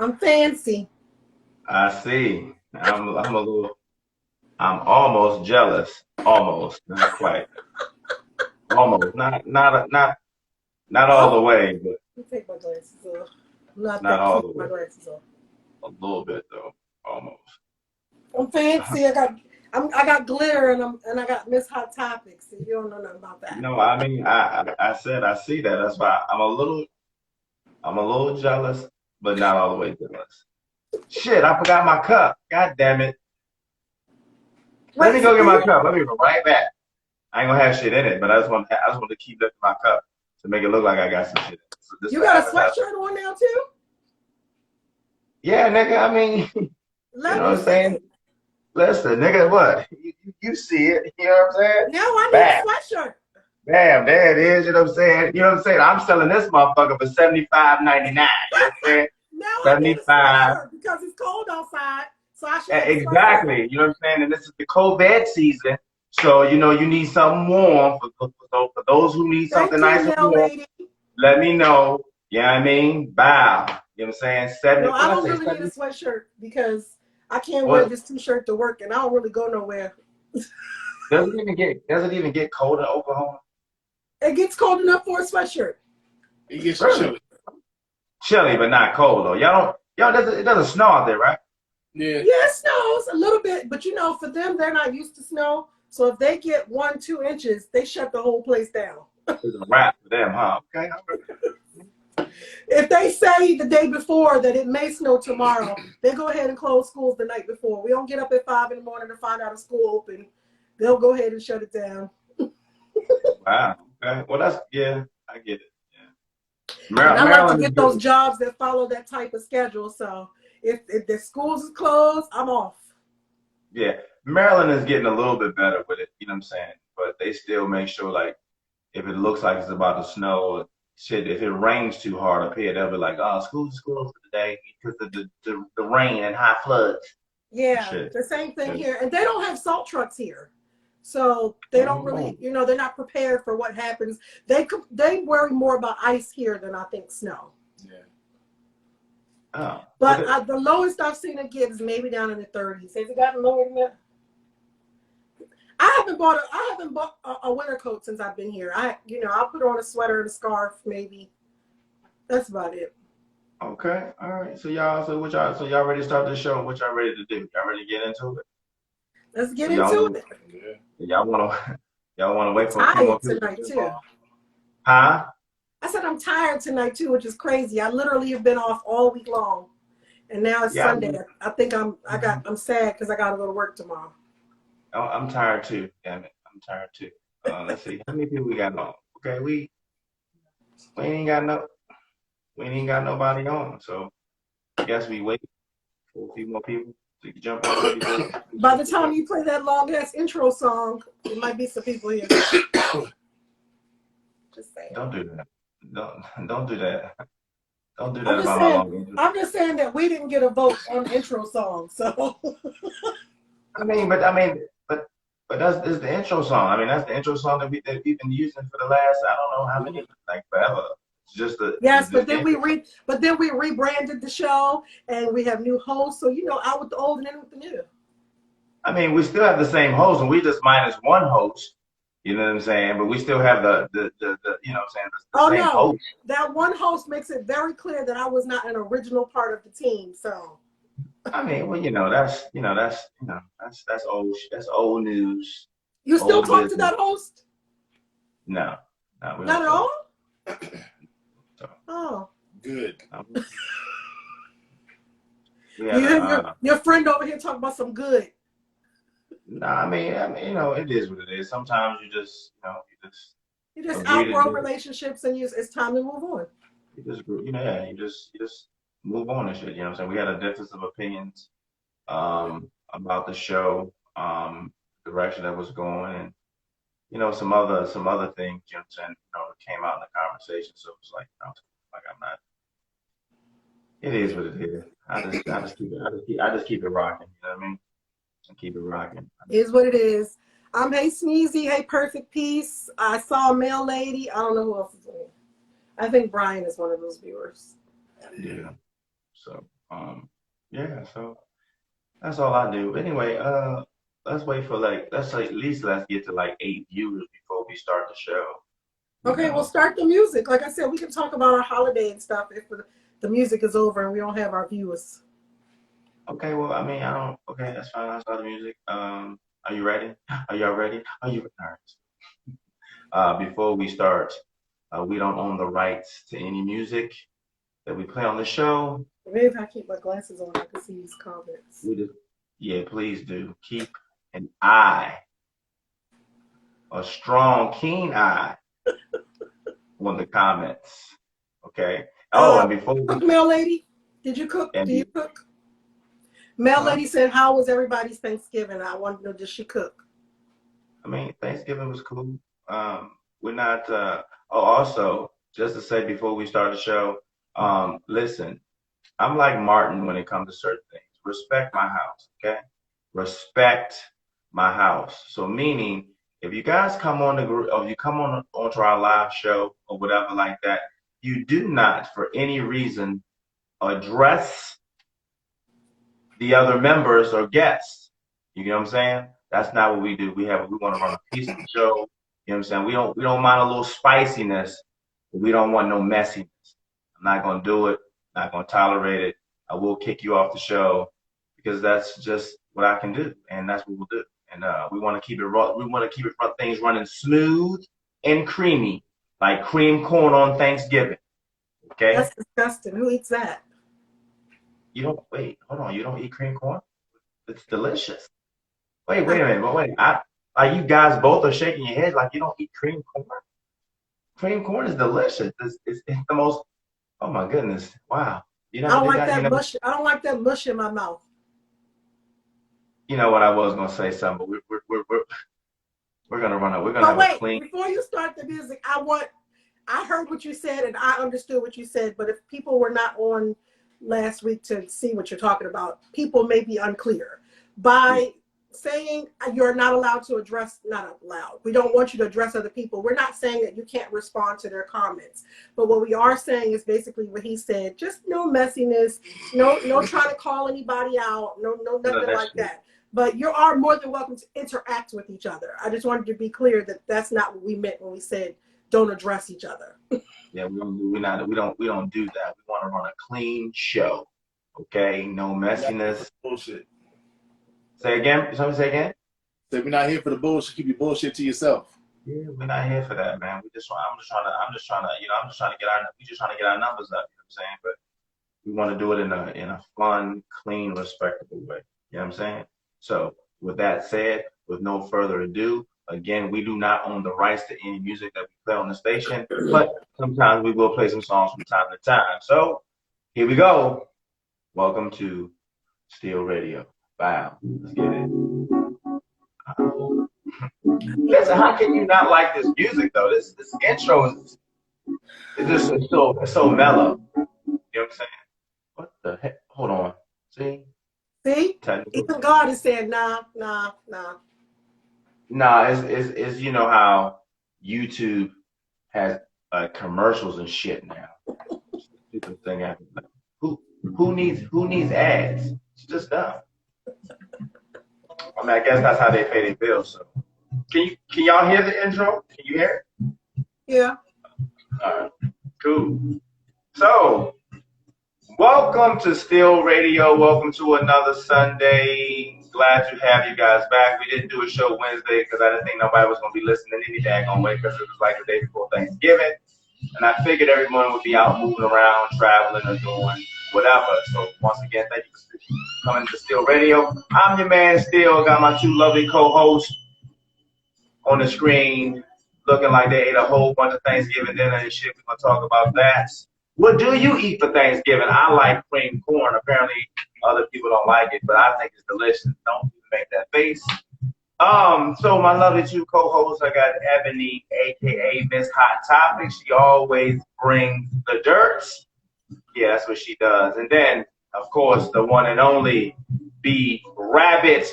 I'm fancy. I see. I'm almost jealous. Almost, not quite. Almost, not all the Oh, way, but let me take my glasses off. I'm not not that all cute the with my way. glasses off. A little bit though, almost. I'm fancy. I got glitter and I got Miss Hot Topics. So you don't know nothing about that. No, I mean, I said I see that. That's why I'm a little jealous, but not all the way jealous. Shit, I forgot my cup. God damn it. Let Wait, me so go get my you cup. Let me go right back. I ain't gonna have shit in it, but I just want to keep lifting my cup to make it look like I got some shit in it. So this you for got a advertising. sweatshirt on now too? Yeah, nigga. I mean, you Let know me what I'm see saying? it. Listen, nigga, what? You see it? You know what I'm saying? Now I need a Bam, sweatshirt. bam, there it is. You know what I'm saying? You know what I'm saying? I'm selling this motherfucker for $75.99. You know what I'm saying? Now I need a 75. sweatshirt because it's cold outside, so I should have a sweatshirt on. Exactly. You know what I'm saying? And this is the COVID season. So, you know, you need something warm. For those who need something Thank you, nice and mail warm, lady. let me know. You know what I mean? Bow. You know what I'm saying? No, 70, I what I don't say? really need a 70? sweatshirt because I can't wear What? this t-shirt to work and I don't really go nowhere. Does it even get cold in Oklahoma? It gets cold enough for a sweatshirt. It gets Really? chilly. Chilly, but not cold though. It doesn't snow out there, right? Yeah. Yeah, it snows a little bit, but you know, for them, they're not used to snow. So if they get 1, 2 inches, they shut the whole place down. It's a wrap for them, huh? Okay. If they say the day before that it may snow tomorrow, they go ahead and close schools the night before. We don't get up at 5 in the morning to find out a school open. They'll go ahead and shut it down. Wow. Okay. Well, yeah, I get it. Yeah. And I like to Maryland is get those good. jobs that follow that type of schedule. So if the schools is closed, I'm off. Yeah. Maryland is getting a little bit better with it, you know what I'm saying? But they still make sure, like, if it looks like it's about to snow or shit, if it rains too hard up here, they'll be like, oh, school's closed for today because of the rain and high floods and Yeah, shit. the same thing Yeah. here. And they don't have salt trucks here. So they don't really, Oh, they're not prepared for what happens. They worry more about ice here than I think snow. Yeah. oh. But the lowest I've seen it get is maybe down in the 30s. Has it gotten lower than that? I haven't bought a winter coat since I've been here. I'll put on a sweater and a scarf maybe. That's about it. Okay, all right. So y'all ready to start the show? What y'all ready to do? Y'all ready to get into it? Let's get So y'all into want it. Yeah. y'all want to y'all want to I'm wait for a few more tired people to tonight get too. involved? Huh? I said I'm tired tonight too, which is crazy. I literally have been off all week long, and now it's Yeah, Sunday. I think I'm sad because I got to go to work tomorrow. I'm tired too. Damn it, I'm tired too. Let's see how many people we got on. Okay, we ain't got no we ain't got nobody on. So I guess we wait for a few more people to jump on before. By the time you play that long ass intro song, there might be some people here. Just saying. Don't do that. Don't do that. Don't do I'm that just about my saying. long intro. I'm just saying that we didn't get a vote on the intro song, so. But that's the intro song. I mean, that's the intro song that we've been using for the last I don't know how many like forever. It's just Yes, it's but just the then we intro. rebranded the show and we have new hosts. So out with the old and in with the new. I mean, we still have the same host, and we just minus one host. You know what I'm saying? But we still have the you know what I'm saying the Oh same no, host. that one host makes it very clear that I was not an original part of the team. So. I mean, well, that's old news, You still old talk to business. that host? No, no, we Not don't at talk. all? So, Oh. Good. we You had hear your friend over here talk about some good. no, you know, it is what it is. Sometimes you just You just agree to outgrow do it. relationships and it's time to move on. Yeah, you just move on and shit. You know what I'm saying? We had a difference of opinions about the show, direction that was going, and some other things. You know what I'm saying? That came out in the conversation. So it was like I'm not. It is what it is. I just keep it rocking. You know what I mean? I keep it rocking. Is what it is. Hey Sneezy, hey Perfect Peace. I saw a mail lady. I don't know who else is in here. I think Brian is one of those viewers. Yeah. So Yeah, so that's all I do. Anyway, let's wait for at least let's get to like 8 viewers before we start the show. You Okay, we'll know. start the music. Like I said, we can talk about our holiday and stuff if the music is over and we don't have our viewers. Okay, well, I mean, I don't. Okay, that's fine. I'll start the music. Are you ready? Are y'all ready? Are you? All right. Before we start, we don't own the rights to any music that we play on the show. Maybe if I keep my glasses on, I can see these comments. We just, yeah, please do keep an eye, a strong, keen eye on the comments. Okay. Oh, and before Cook we Mail Lady, did you cook? and Do you be, cook? Mail huh? Lady said, "How was everybody's Thanksgiving?" I want to know, did she cook? I mean, Thanksgiving was cool. We're not. Oh, also, just to say before we start the show, listen, I'm like Martin when it comes to certain things. Respect my house, okay? Respect my house. So meaning, if you guys come on the group, or you come on onto our live show or whatever like that, you do not, for any reason, address the other members or guests. You know what I'm saying? That's not what we do. We want to run a peaceful show. You know what I'm saying? We don't mind a little spiciness, but we don't want no messiness. I'm not gonna do it, not gonna tolerate it. I will kick you off the show because that's just what I can do, and that's what we'll do. And we want to keep it raw. We want to keep things running smooth and creamy, like cream corn on Thanksgiving. Okay? That's disgusting. Who eats that? You don't wait. Hold on. You don't eat cream corn? It's delicious. Wait a minute. But wait, you guys both are shaking your heads like you don't eat cream corn. Cream corn is delicious. It's the most. Oh my goodness! Wow. You I never don't did like that. that mush. I don't like that mush in my mouth. You know what? I was gonna say something, but we're gonna run it. We're gonna But have a wait, clean. before you start the music, I heard what you said and I understood what you said, but if people were not on last week to see what you're talking about, people may be unclear. By saying you're not allowed to address, not allowed, we don't want you to address other people. We're not saying that you can't respond to their comments. But what we are saying is basically what he said, just no messiness, no trying to call anybody out, no nothing like that. But you are more than welcome to interact with each other. I just wanted to be clear that that's not what we meant when we said don't address each other. Yeah, we don't do that. We want to run a clean show. Okay, no messiness. Bullshit. Say again. Somebody say again. So we're not here for the bullshit. Keep your bullshit to yourself. Yeah, we're not here for that, man. I'm just trying to, we just trying to get our numbers up. You know what I'm saying? But we want to do it in a fun, clean, respectable way. You know what I'm saying? So with that said, with no further ado, again, we do not own the rights to any music that we play on the station, but sometimes we will play some songs from time to time. So here we go. Welcome to Steel Radio. Wow, let's get it. Listen, how can you not like this music though? This intro is just so mellow. You know what I'm saying? What the heck? Hold on. See? Even God is saying nah. Nah, it's you know how YouTube has commercials and shit now. Stupid thing happens. Who needs ads? It's just dumb. I mean, I guess that's how they pay their bills. So, can y'all hear the intro? Can you hear it? Yeah. All right, cool. So, welcome to Steel Radio. Welcome to another Sunday. Glad to have you guys back. We didn't do a show Wednesday because I didn't think nobody was going to be listening any daggone way because it was like the day before Thanksgiving. And I figured everyone would be out moving around, traveling, or doing whatever. So once again, thank you for coming to Steel Radio. I'm your man, Steel. Got my two lovely co-hosts on the screen looking like they ate a whole bunch of Thanksgiving dinner and shit. We're going to talk about that. What do you eat for Thanksgiving? I like cream corn. Apparently, other people don't like it, but I think it's delicious. Don't even make that face. So my lovely two co-hosts, I got Ebony, aka Miss Hot Topic. She always brings the dirt. Yeah, that's what she does. And then, of course, the one and only B Rabbit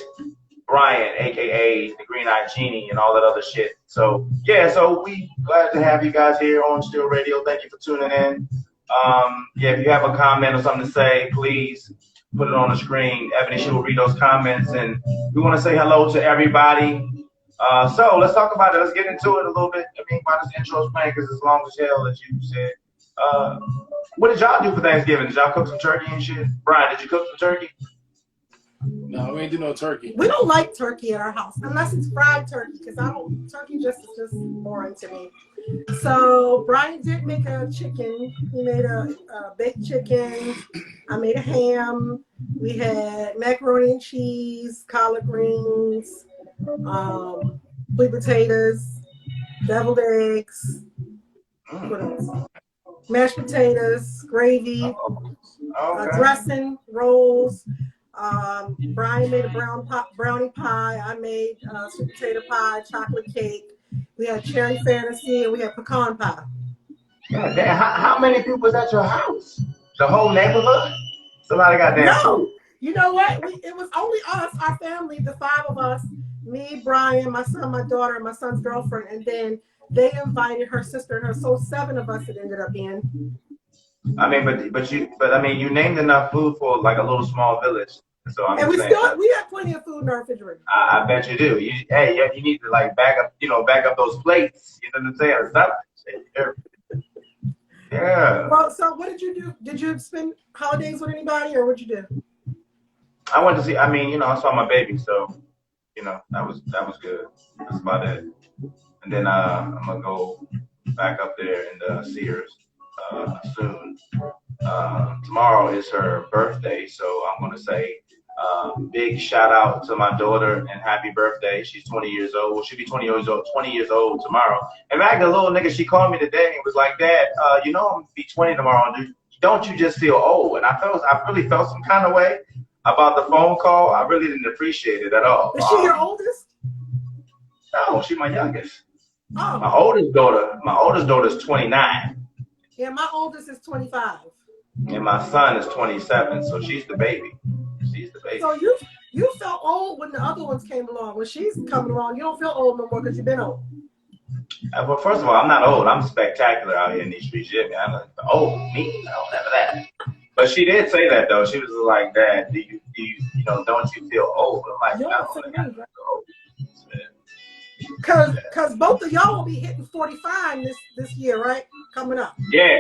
Brian, aka the Green Eyed Genie, and all that other shit. So yeah, so we glad to have you guys here on Steel Radio. Thank you for tuning in. Yeah, if you have a comment or something to say, please put it on the screen. Ebony, she will read those comments, and we want to say hello to everybody. So let's talk about it. Let's get into it a little bit. I mean, why this intro is playing because it's long as hell, as you said. What did y'all do for Thanksgiving? Did y'all cook some turkey and shit? Brian, did you cook some turkey? No, we ain't do no turkey. We don't like turkey at our house unless it's fried turkey, because turkey is just boring to me. So Brian did make a chicken. He made a baked chicken. I made a ham. We had macaroni and cheese, collard greens, sweet potatoes, deviled eggs. What else? Mashed potatoes, gravy, Okay. dressing, rolls. Brian made a brownie pie. I made sweet potato pie, chocolate cake. We had cherry fantasy, and we had pecan pie. God damn, how many people was at your house? The whole neighborhood? Somebody got damn food. You know what? It was only us, our family, the 5 of us, me, Brian, my son, my daughter, and my son's girlfriend, and then they invited her sister and her, so 7 of us it ended up being. I mean, but I mean, you named enough food for like a little small village. So I'm and saying, we have plenty of food in our refrigerator. I bet you do. You need to like back up those plates. You know what I'm saying? Or something. Yeah. Well, so what did you do? Did you spend holidays with anybody, or what'd you do? I went to see. I mean, I saw my baby, so that was good. That's about it. And then I'm gonna go back up there and see her soon. Tomorrow is her birthday, so I'm gonna say big shout out to my daughter and happy birthday. She's 20 years old. Well, she'll be 20 years old tomorrow. In fact, the little nigga, she called me today and was like, Dad, I'm gonna be 20 tomorrow. Don't you just feel old? And I really felt some kind of way about the phone call. I really didn't appreciate it at all. Is she your oldest? No, she's my youngest. Oh. My oldest daughter is 29. Yeah, my oldest is 25. And my son is 27, so she's the baby. So you felt old when the other ones came along. When she's coming along, you don't feel old no more because you've been old. Well, first of all, I'm not old. I'm spectacular out here in these streets. Yeah, man. I'm old. Me? No, never that. But she did say that, though. She was like, Dad, do you don't you feel old? I'm like, no, Because both of y'all will be hitting 45 this year, right? Coming up. Yeah.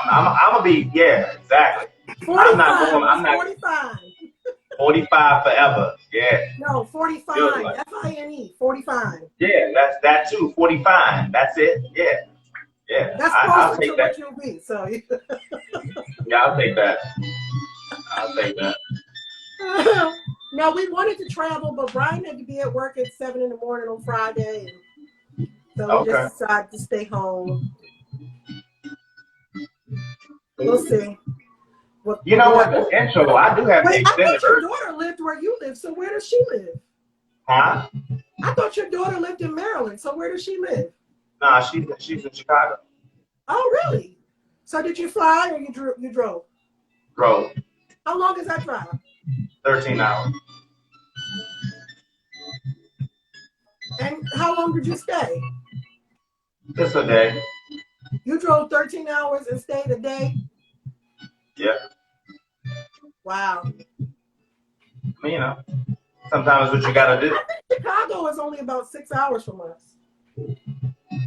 I'm gonna be, exactly. 45. I'm not 45. 45 forever. Yeah. No, 45. F-I-N-E. 45. Yeah, that's that too. 45. That's it. Yeah. That's I'll closer take to that. what you'll be. So. Yeah, I'll take that. No, we wanted to travel, but Brian had to be at work at 7 in the morning on Friday. So we just decided to stay home. We'll see. You know what? The intro, I do have the extended I thought your version. daughter lived where you live, so where does she live? Huh? I thought your daughter lived in Maryland, so where does she live? Nah, she's in Chicago. Oh, really? So did you fly or you drove? Drove. How long is that drive? 13 hours. And how long did you stay? Just a day. You drove 13 hours and stayed a day? Yeah. Wow. I mean, sometimes what you gotta do. I think Chicago is only about 6 hours from us.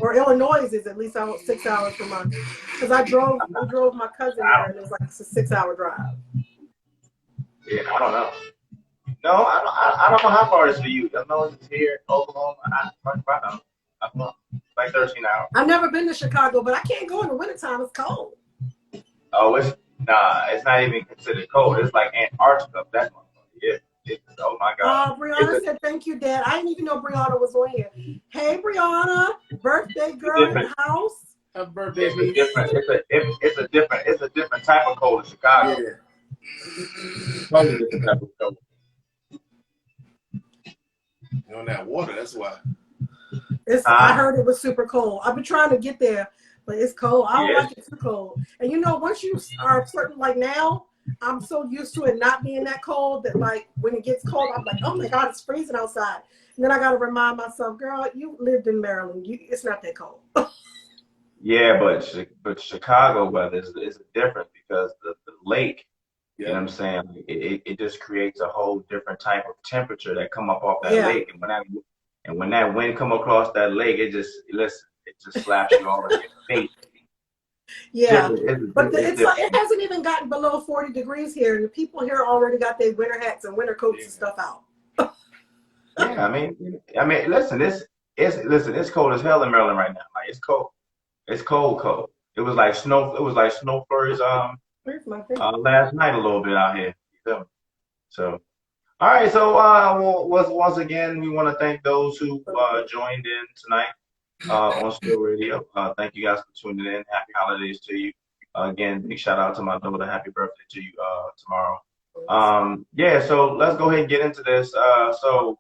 Or Illinois is at least 6 hours from us. Because we drove my cousin there and it was like a 6-hour drive. Yeah, I don't know. No, I don't know how far it is for you. I don't know if it's here, Oklahoma. I don't know. Like 13 hours. I've never been to Chicago, but I can't go in the wintertime. It's cold. Oh, it's not even considered cold. It's like Antarctica. That motherfucker. Yeah. Oh my God. Brianna said, thank you, Dad. I didn't even know Brianna was on here. Hey, Brianna, birthday girl in the house. Happy birthday, It's a different type of cold in Chicago. Yeah. Totally different type of cold. You're on that water, that's why. I heard it was super cold. I've been trying to get there, but it's cold. I don't like it too cold. And once you are certain, like now, I'm so used to it not being that cold that like when it gets cold, I'm like, oh my God, it's freezing outside. And then I got to remind myself, girl, you lived in Maryland. It's not that cold. Yeah, but Chicago weather is different because the lake, you know what Yeah. I'm saying? It just creates a whole different type of temperature that come up off that Yeah, lake, and when that wind come across that lake, it just slaps you all in your face. yeah. Different, But it's it's like it different. hasn't even gotten below 40 degrees here, and the people here already got their winter hats and winter coats Yeah. and stuff out. Yeah, I mean, listen, it's cold as hell in Maryland right now. Like it's cold. It's cold, cold. It was like snow. It was like snow flurries Where's my thing? last night a little bit out here. You feel me? So. All right, so well, once again, we want to thank those who joined in tonight on Still Radio. Thank you guys for tuning in. Happy holidays to you. Again, big shout out to my daughter. Happy birthday to you tomorrow. Yeah, so let's go ahead and get into this. So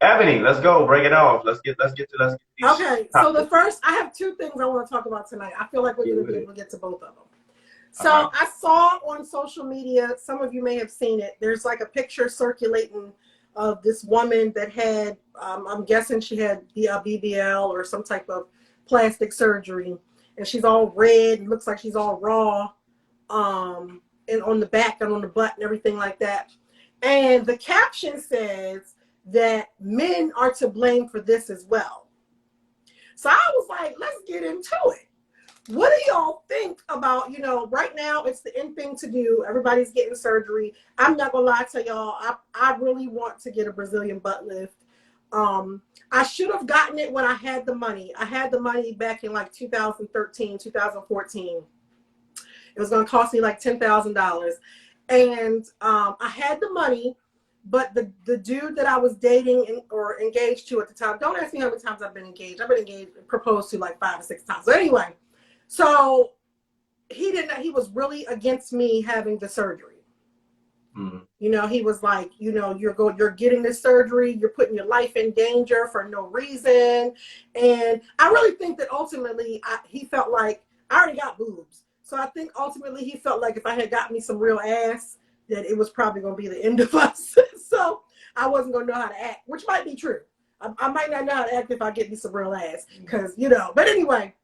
Ebony, let's go. Break it off. Let's get these Okay, so topics. I have two things I want to talk about tonight. I feel like we're Get going to with be it. able to get to both of them. All right. So I saw on social media, some of you may have seen it. There's like a picture circulating of this woman that had, I'm guessing she had the BBL or some type of plastic surgery, and she's all red and looks like she's all raw, and on the back and on the butt and everything like that. And the caption says that men are to blame for this as well. So I was like, let's get into it. What do y'all think about, right now it's the in thing to do. Everybody's getting surgery. I'm not gonna lie to y'all. I really want to get a Brazilian butt lift. I should have gotten it when I had the money. I had the money back in like 2013, 2014. It was gonna cost me like $10,000. And I had the money, but the dude that I was dating or engaged to at the time, don't ask me how many times I've been engaged. I've been engaged, proposed to like 5 or 6 times. So anyway, so he was really against me having the surgery. Mm-hmm. He was like, you're getting this surgery, you're putting your life in danger for no reason. And I really think that ultimately he felt like I already got boobs. So I think ultimately he felt like if I had got me some real ass, that it was probably going to be the end of us. So I wasn't going to know how to act, which might be true. I might not know how to act if I get me some real ass, because, but anyway.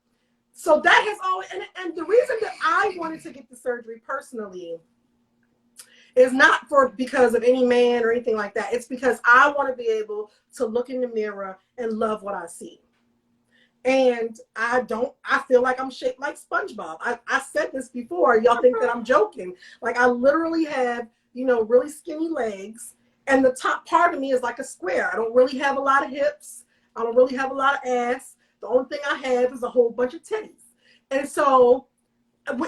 So that has always, and the reason that I wanted to get the surgery personally is not because of any man or anything like that. It's because I want to be able to look in the mirror and love what I see. And I feel like I'm shaped like SpongeBob. I said this before. Y'all think that I'm joking. Like I literally have, really skinny legs, and the top part of me is like a square. I don't really have a lot of hips. I don't really have a lot of ass. The only thing I have is a whole bunch of titties. And so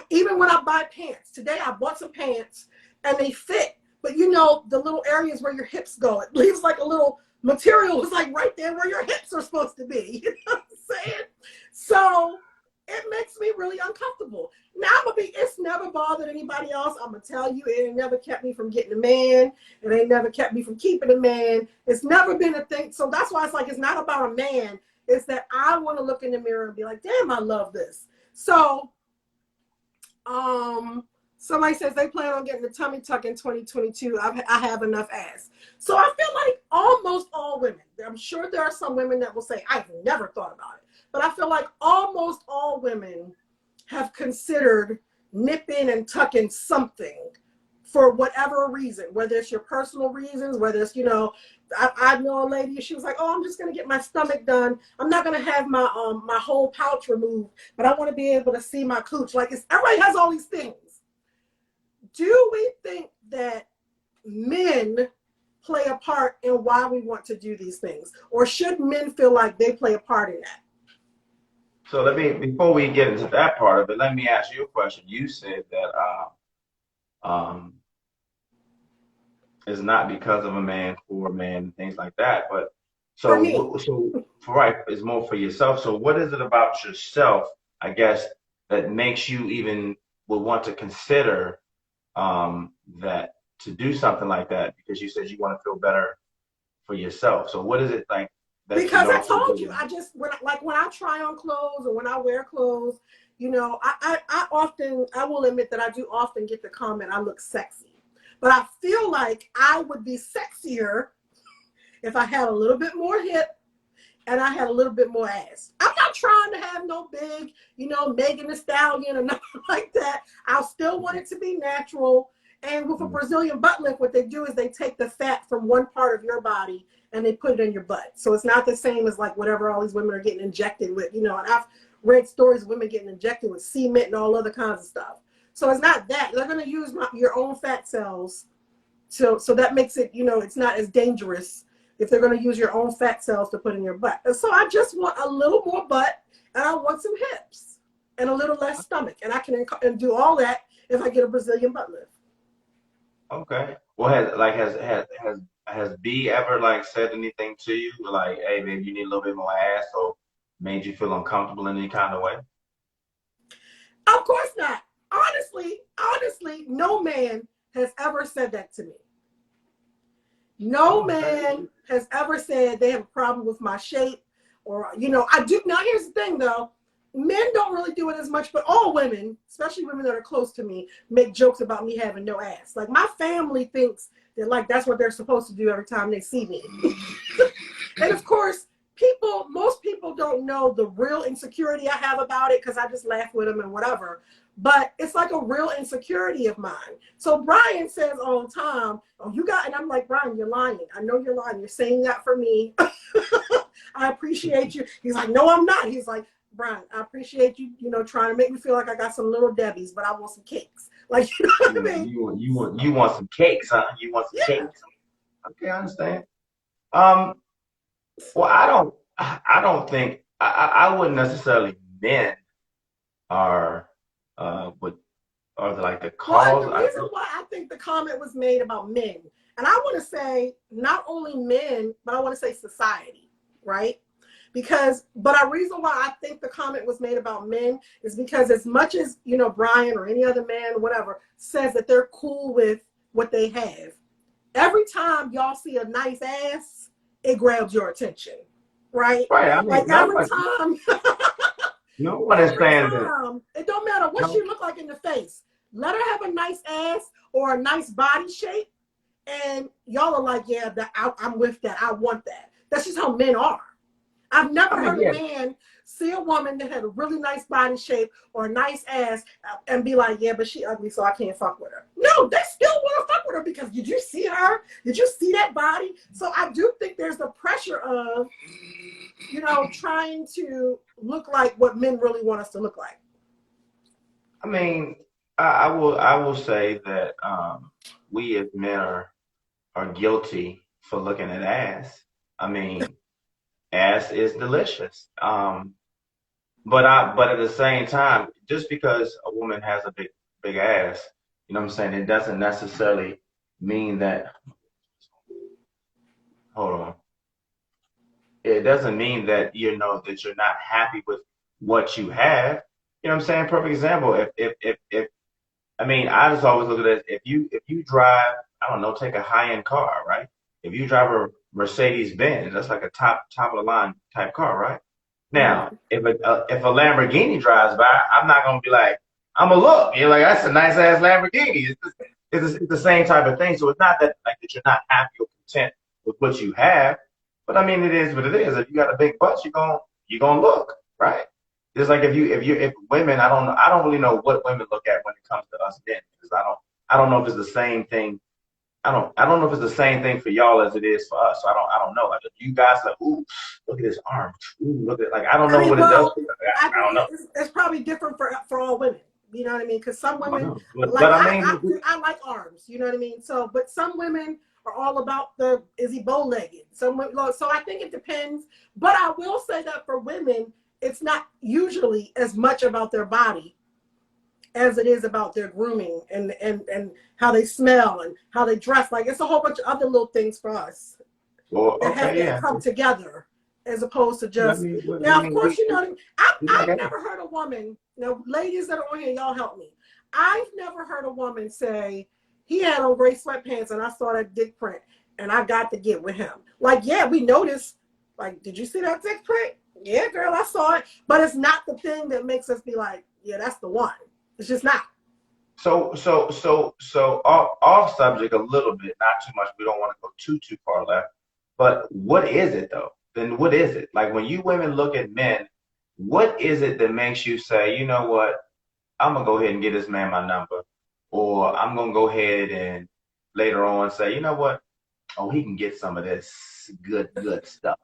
even when I buy pants, today I bought some pants and they fit, but the little areas where your hips go, it leaves like a little material is like right there where your hips are supposed to be. You know what I'm saying? So it makes me really uncomfortable. Now it's never bothered anybody else. I'm gonna tell you, it ain't never kept me from getting a man. It ain't never kept me from keeping a man. It's never been a thing. So that's why it's like, it's not about a man. It's that I want to look in the mirror and be like, damn, I love this. So, somebody says they plan on getting the tummy tuck in 2022. I have enough ass. So I feel like almost all women, I'm sure there are some women that will say, I've never thought about it. But I feel like almost all women have considered nipping and tucking something for whatever reason, whether it's your personal reasons, whether it's, I know a lady, she was like, oh, I'm just going to get my stomach done. I'm not going to have my my whole pouch removed, but I want to be able to see my cooch. Like, everybody has all these things. Do we think that men play a part in why we want to do these things? Or should men feel like they play a part in that? So before we get into that part of it, let me ask you a question. You said that it's not because of a man, for a man, things like that. But For me. right, it's more for yourself. So what is it about yourself, I guess, that makes you even would want to consider that to do something like that? Because you said you want to feel better for yourself. So what is it like that because you I don't feel told good you, with? I just when I try on clothes or when I wear clothes, I will admit that I do often get the comment I look sexy. But I feel like I would be sexier if I had a little bit more hip and I had a little bit more ass. I'm not not trying to have no big, Megan Thee Stallion or nothing like that. I still want it to be natural. And with a Brazilian butt lift, what they do is they take the fat from one part of your body and they put it in your butt. So it's not the same as like whatever all these women are getting injected with, and I've read stories of women getting injected with cement and all other kinds of stuff. So it's not that. They're going to use your own fat cells. So that makes it, it's not as dangerous if they're going to use your own fat cells to put in your butt. And so I just want a little more butt and I want some hips and a little less stomach. And I can do all that if I get a Brazilian butt lift. Okay. Well, has B ever like said anything to you like, hey, baby, you need a little bit more ass, or made you feel uncomfortable in any kind of way? Of course not. Honestly, no man has ever said that to me. No man has ever said they have a problem with my shape, or I do. Now here's the thing though. Men don't really do it as much, but all women, especially women that are close to me, make jokes about me having no ass. Like my family thinks that like that's what they're supposed to do every time they see me. And of course, most people don't know the real insecurity I have about it because I just laugh with them and whatever. But it's like a real insecurity of mine. So Brian says all the time, "Oh, you got," and I'm like, "Brian, you're lying. I know you're lying. You're saying that for me. I appreciate you." He's like, "No, I'm not." He's like, "Brian, I appreciate you, trying to make me feel like I got some little Debbie's, but I want some cakes." Like, you know what I mean? You want some cakes, huh? You want some cakes. Okay, I understand. Well, I don't think I wouldn't necessarily men are would are like the Well, cause. the reason why I think the comment was made about men, and I want to say not only men, but I want to say society, right? But a reason why I think the comment was made about men is because as much as, Brian or any other man, whatever, says that they're cool with what they have, every time y'all see a nice ass, it grabs your attention, right? Right. I mean, Like every time, no one is saying that. it don't matter what she look like in the face. Let her have a nice ass or a nice body shape, and y'all are like, yeah, I'm with that. I want that. That's just how men are. I've never heard a man see a woman that had a really nice body shape or a nice ass and be like, yeah, but she ugly, so I can't fuck with her. No, they still want to fuck with her because did you see her? Did you see that body? So I do think there's the pressure of, trying to look like what men really want us to look like. I mean, I will say that we as men are guilty for looking at ass. I mean, ass is delicious. But at the same time, just because a woman has a big ass, you know what I'm saying, it doesn't necessarily mean that. Hold on. It doesn't mean that that you're not happy with what you have. You know what I'm saying? Perfect example. If I mean, I just always look at it. If you drive, I don't know, take a high end car, right? If you drive a Mercedes Benz, that's like a top of the line type car, right? Now, if a Lamborghini drives by, I'm not gonna be like, I'm gonna look. You're like, that's a nice ass Lamborghini. It's the same type of thing. So it's not that like that you're not happy or content with what you have, but I mean, it is what it is. If you got a big butt, you're gonna look, right? Just like if women, I don't really know what women look at when it comes to us men, because I don't know if it's the same thing. I don't know if it's the same thing for y'all as it is for us. So I don't know. Like you guys like, ooh, look at his arm. Ooh, look at, like, I don't know what it does. I don't know. It's probably different for all women. You know what I mean? Because some women, I like arms. You know what I mean? So, but some women are all about the, is he bow-legged? So I think it depends. But I will say that for women, it's not usually as much about their body as it is about their grooming and how they smell and how they dress. Like, it's a whole bunch of other little things for us that have to come together, as opposed to just, now, of course, you know what I mean? I've never heard a woman, now, ladies that are on here, y'all help me. I've never heard a woman say, he had on gray sweatpants and I saw that dick print and I got to get with him. Like, yeah, we noticed, like, did you see that dick print? Yeah, girl, I saw it. But it's not the thing that makes us be like, yeah, that's the one. It's just not. So off subject a little bit, not too much. We don't want to go too far left. But what is it though? Then what is it? Like when you women look at men, what is it that makes you say, you know what, I'm gonna go ahead and get this man my number, or I'm gonna go ahead and later on say, you know what, oh, he can get some of this good stuff.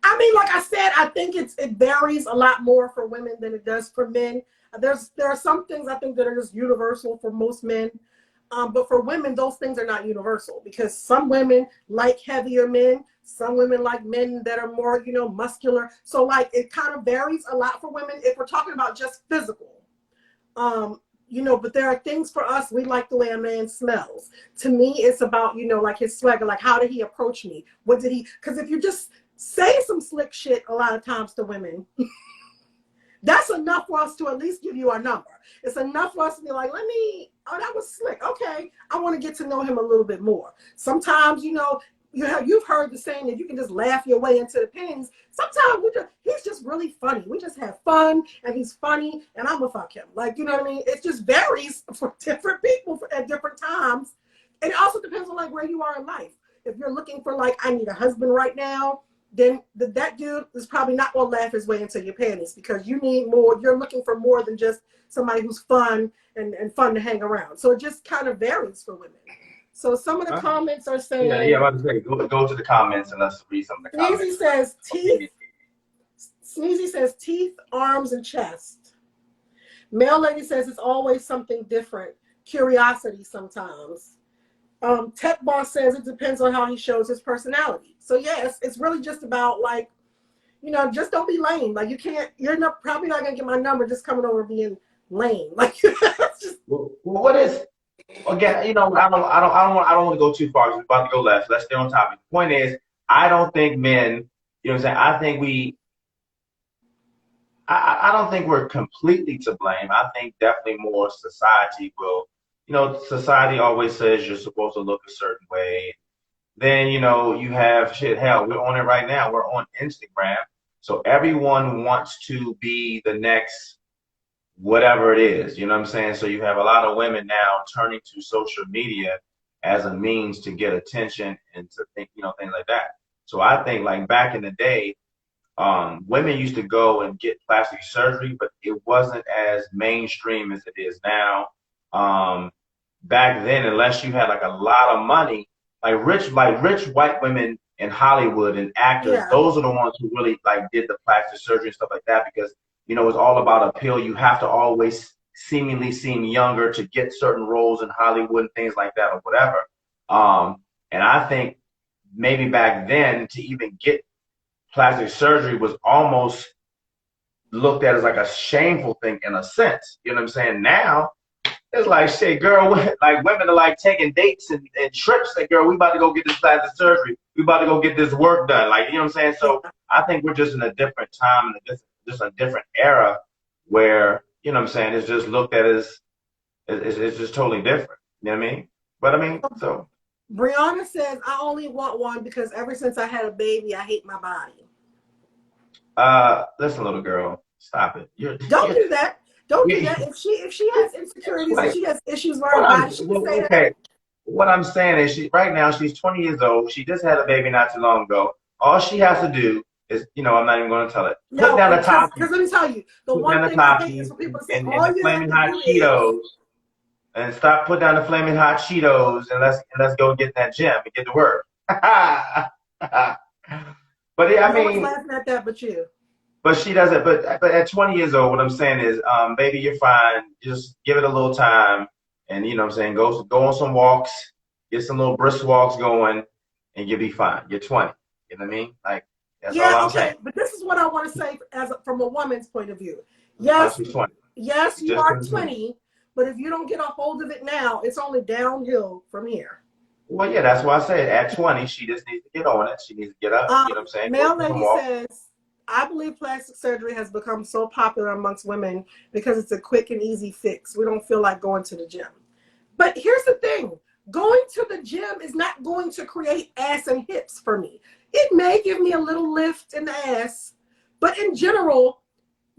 I mean, like I said, I think it varies a lot more for women than it does for men. There are some things I think that are just universal for most men, but for women, those things are not universal because some women like heavier men, some women like men that are more, muscular. So like it kind of varies a lot for women if we're talking about just physical. But there are things for us. We like the way a man smells. To me, it's about, like his swagger, like how did he approach me? What did he, because if you just say some slick shit a lot of times to women, that's enough for us to at least give you our number. It's enough for us to be like, that was slick. Okay, I want to get to know him a little bit more. Sometimes, you've heard the saying that you can just laugh your way into the pennies. Sometimes he's just really funny. We just have fun and he's funny and I'm gonna fuck him. Like, you know what I mean? It just varies for different people at different times. And it also depends on like where you are in life. If you're looking for like, I need a husband right now, then that dude is probably not going to laugh his way into your panties because you need more. You're looking for more than just somebody who's fun and fun to hang around. So it just kind of varies for women. So some of the comments are saying. Yeah, I was going to say, go to the comments and let's read some of the comments. Sneezy says teeth, arms, and chest. Male lady says it's always something different. Curiosity sometimes. Tech Boss says it depends on how he shows his personality. So yes, it's really just about like, just don't be lame. Like probably not gonna get my number just coming over being lame. Like just. Well, what is again? I don't want to go too far. We're about to go left. Let's stay on topic. The point is, I don't think men. You know what I'm saying? I think I don't think we're completely to blame. I think definitely more society will. Society always says you're supposed to look a certain way. Then, you have hell, we're on it right now. We're on Instagram. So everyone wants to be the next whatever it is. You know what I'm saying? So you have a lot of women now turning to social media as a means to get attention and to think, things like that. So I think like back in the day, women used to go and get plastic surgery, but it wasn't as mainstream as it is now. Back then, unless you had like a lot of money, like rich white women in Hollywood and actors, those are the ones who really like did the plastic surgery and stuff like that because it's all about appeal. You have to always seemingly seem younger to get certain roles in Hollywood and things like that or whatever. And I think maybe back then to even get plastic surgery was almost looked at as like a shameful thing in a sense. You know what I'm saying? Now it's like, shit, girl, like women are like taking dates and trips. Like, girl, we about to go get this plastic surgery. We about to go get this work done. Like, you know what I'm saying? So I think we're just in a different time, just a different era where, you know what I'm saying, it's just looked at as, it's just totally different. You know what I mean? But I mean, so. Brianna says, I only want one because ever since I had a baby, I hate my body. Listen, little girl, stop it. Don't do that. Don't do that. If she has insecurities and she has issues with her body, she can say that. What I'm saying is, right now she's 20 years old. She just had a baby not too long ago. All she has to do is, I'm not even going to tell it. Put down the top. Because let me tell you, the one thing I hate is for people to say, all you have to do Cheetos, and stop. Put down the flaming hot Cheetos, and let's go get that gym and get to work. But I mean, laughing at that, but you. But she doesn't. But at 20 years old, what I'm saying is, baby, you're fine. Just give it a little time, and you know what I'm saying, go on some walks, get some little brisk walks going, and you'll be fine. You're 20. You know what I mean? Like that's all I'm saying. But this is what I want to say from a woman's point of view. Yes, you are 20, but if you don't get a hold of it now, it's only downhill from here. Well, yeah, that's why I said at 20, she just needs to get on it. She needs to get up. You know what I'm saying? Male lady says, I believe plastic surgery has become so popular amongst women because it's a quick and easy fix. We don't feel like going to the gym. But here's the thing. Going to the gym is not going to create ass and hips for me. It may give me a little lift in the ass, but in general,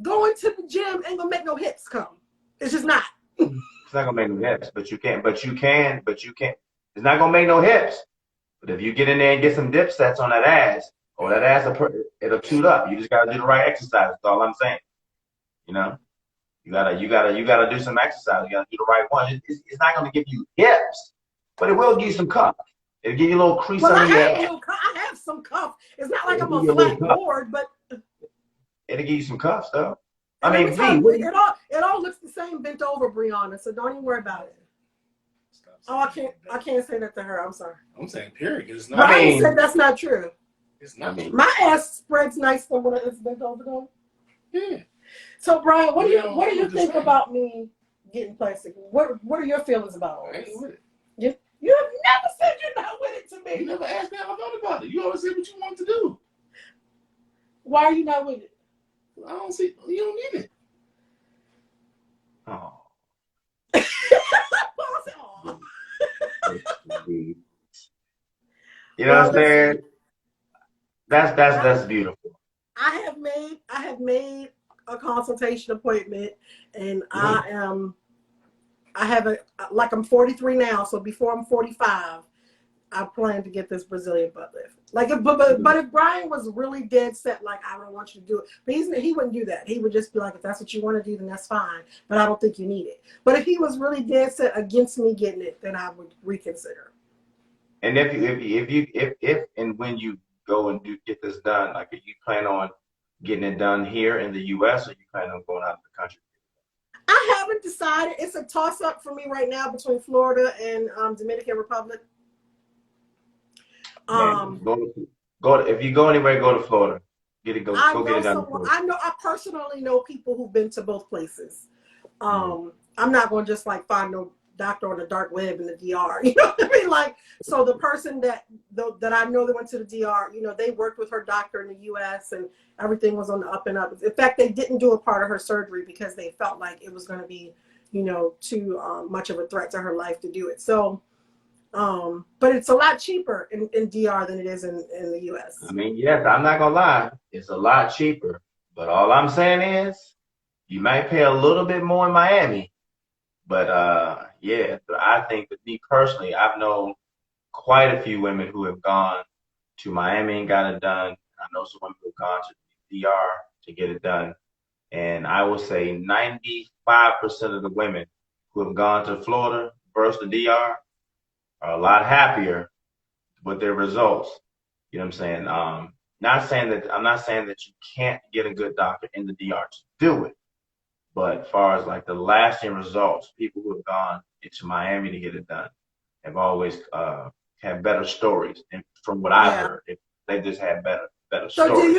going to the gym ain't gonna make no hips come. It's just not. It's not gonna make no hips, but you can. It's not gonna make no hips. But if you get in there and get some dip sets on that ass, or that ass, it'll toot up. You just gotta do the right exercise. That's all I'm saying. You know, you gotta do some exercise. You gotta do the right one. It's not gonna give you hips, but it will give you some cuff. It'll give you a little crease Well, under your ass. I have some cuff. It's not like It'll I'm give a you a little flat cuff. board, but It'll give you some cuffs, though. I and every mean, V, time what do you, it all looks the same bent over, Brianna. So don't even worry about it. Oh, I can't say that to her. I'm sorry. I'm saying period. 'Cause it's not. Brian said that's not true. It's not. My ass spreads nicer when it's bent over, though. Yeah. So, Brian, what do you I'm just think saying. about me getting plastic? What are your feelings about all I ain't this? with it. You have never said you're not with it to You me. never asked me how I thought about it. You always said what you want to do. Why are you not with it? I don't see. You don't need it. oh, Well, I said, "Aw." you know what I'm saying? That's beautiful. I have made a consultation appointment, and I'm 43 now. So before I'm 45, I plan to get this Brazilian butt lift. Like, but if Brian was really dead set, like, I don't want you to do it, but he wouldn't do that. He would just be like, if that's what you want to do, then that's fine. But I don't think you need it. But if he was really dead set against me getting it, then I would reconsider. And if and when you go and get this done, like, if you plan on getting it done here in the U.S. or you plan on going out of the country? I haven't decided. It's a toss up for me right now between Florida and Dominican Republic. If you go anywhere, go to Florida. Go get it done. I personally know people who've been to both places. I'm not going to just like find no doctor on the dark web in the DR. You know what I mean? Like, so the person that I know that went to the DR, you know, they worked with her doctor in the US and everything was on the up and up. In fact, they didn't do a part of her surgery because they felt like it was going to be, you know, too much of a threat to her life to do it. So, but it's a lot cheaper in DR than it is in the US. I mean, yes, I'm not gonna lie, it's a lot cheaper. But all I'm saying is, you might pay a little bit more in Miami. But yeah, I think that me personally, I've known quite a few women who have gone to Miami and got it done. I know some women who have gone to the DR to get it done. And I will say 95% of the women who have gone to Florida versus the DR are a lot happier with their results. You know what I'm saying? I'm not saying that you can't get a good doctor in the DR to do it. But as far as like the lasting results, people who have gone into Miami to get it done have always had better stories. And from what I've heard, they just had better stories. So do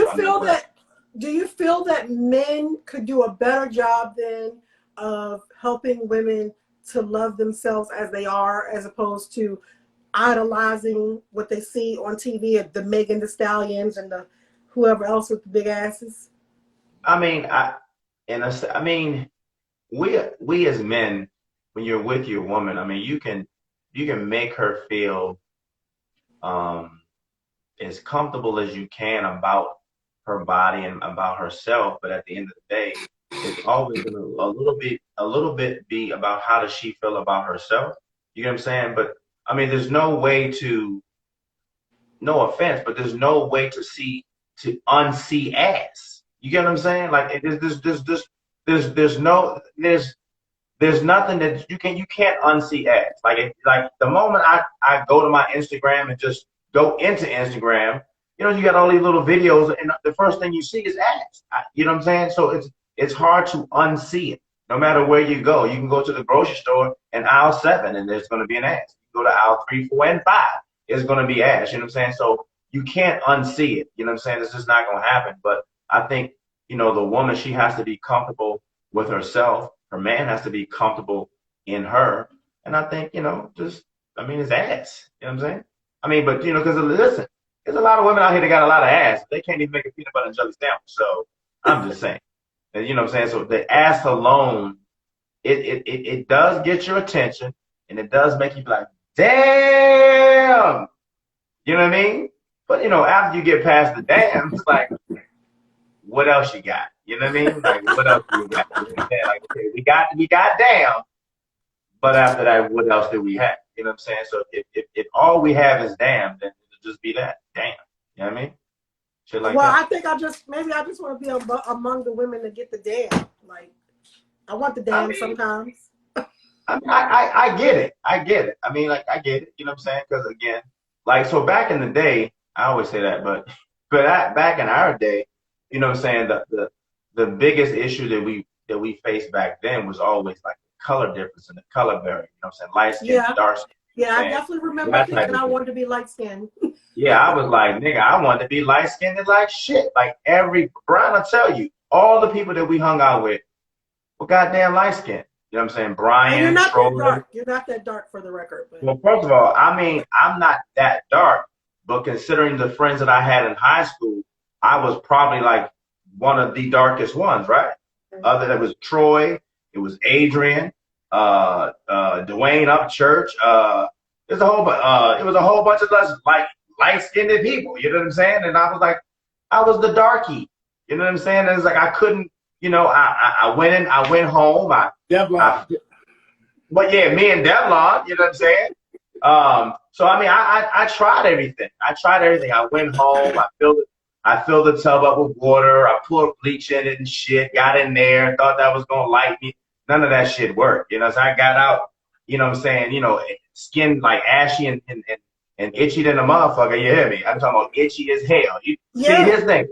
you feel that men could do a better job then of helping women to love themselves as they are, as opposed to idolizing what they see on TV, the Megan Thee Stallions and the whoever else with the big asses? I mean, we as men, when you're with your woman, I mean, you can make her feel as comfortable as you can about her body and about herself. But at the end of the day, it's always gonna a little bit be about how does she feel about herself. You know what I'm saying? But I mean, there's no way to, no offense, but there's no way to unsee ass. You get what I'm saying? Like there's nothing that you can't unsee ass. Like the moment I go to my Instagram and just go into Instagram, you know, you got all these little videos and the first thing you see is ass. You know what I'm saying? So it's hard to unsee it. No matter where you go, you can go to the grocery store and aisle 7 and there's going to be an ass. You go to aisle 3, 4, and 5, it's going to be ass. You know what I'm saying? So you can't unsee it. You know what I'm saying? It's just not going to happen. But I think, you know, the woman, she has to be comfortable with herself. Her man has to be comfortable in her. And I think, you know, it's ass. You know what I'm saying? I mean, but, you know, because listen, there's a lot of women out here that got a lot of ass. They can't even make a peanut butter and jelly sandwich. So I'm just saying. And, you know what I'm saying? So the ass alone, it does get your attention, and it does make you be like, damn. You know what I mean? But, you know, after you get past the damn, it's like, what else you got? You know what I mean? Like, what else do we got? You know what I'm saying? Like, okay, we got damn, but after that, what else do we have? You know what I'm saying? So if all we have is damn, then it'll just be that, damn. You know what I mean? shit like Well, that. I think maybe I just want to be among the women that get the damn. Like, I want the damn sometimes. I get it. I get it. I mean, like, I get it. You know what I'm saying? Because again, like, so back in the day, I always say that, but back in our day, you know what I'm saying? The biggest issue that we faced back then was always like the color difference and the color barrier. You know what I'm saying? Light skin, Yeah. dark skin. You know Yeah, what I I'm saying? definitely remember That type thinking of I thing. wanted to be light skinned. Yeah, I was like, nigga, I wanted to be light skinned and like shit. Like Brian, I'll tell you, all the people that we hung out with were goddamn light skinned. You know what I'm saying? And you're Brian, not that Troy. dark. You're not that dark for the record. But Well, first of all, I mean, I'm not that dark, but considering the friends that I had in high school, I was probably like one of the darkest ones, right? Other than it was Troy, it was Adrian, Dwayne Upchurch. It was a whole bunch of us like light-skinned people. You know what I'm saying? And I was like, I was the darkie. You know what I'm saying? And it's like I couldn't. You know, I went home. Devlon. But yeah, me and Devlon, you know what I'm saying? So I mean, I tried everything. I went home. I filled the tub up with water. I poured bleach in it and shit. Got in there. Thought that was gonna light me. None of that shit worked. You know, so I got out. You know what I'm saying? You know, skin like ashy and itchy than a motherfucker. You hear me? I'm talking about itchy as hell. See, here's the thing.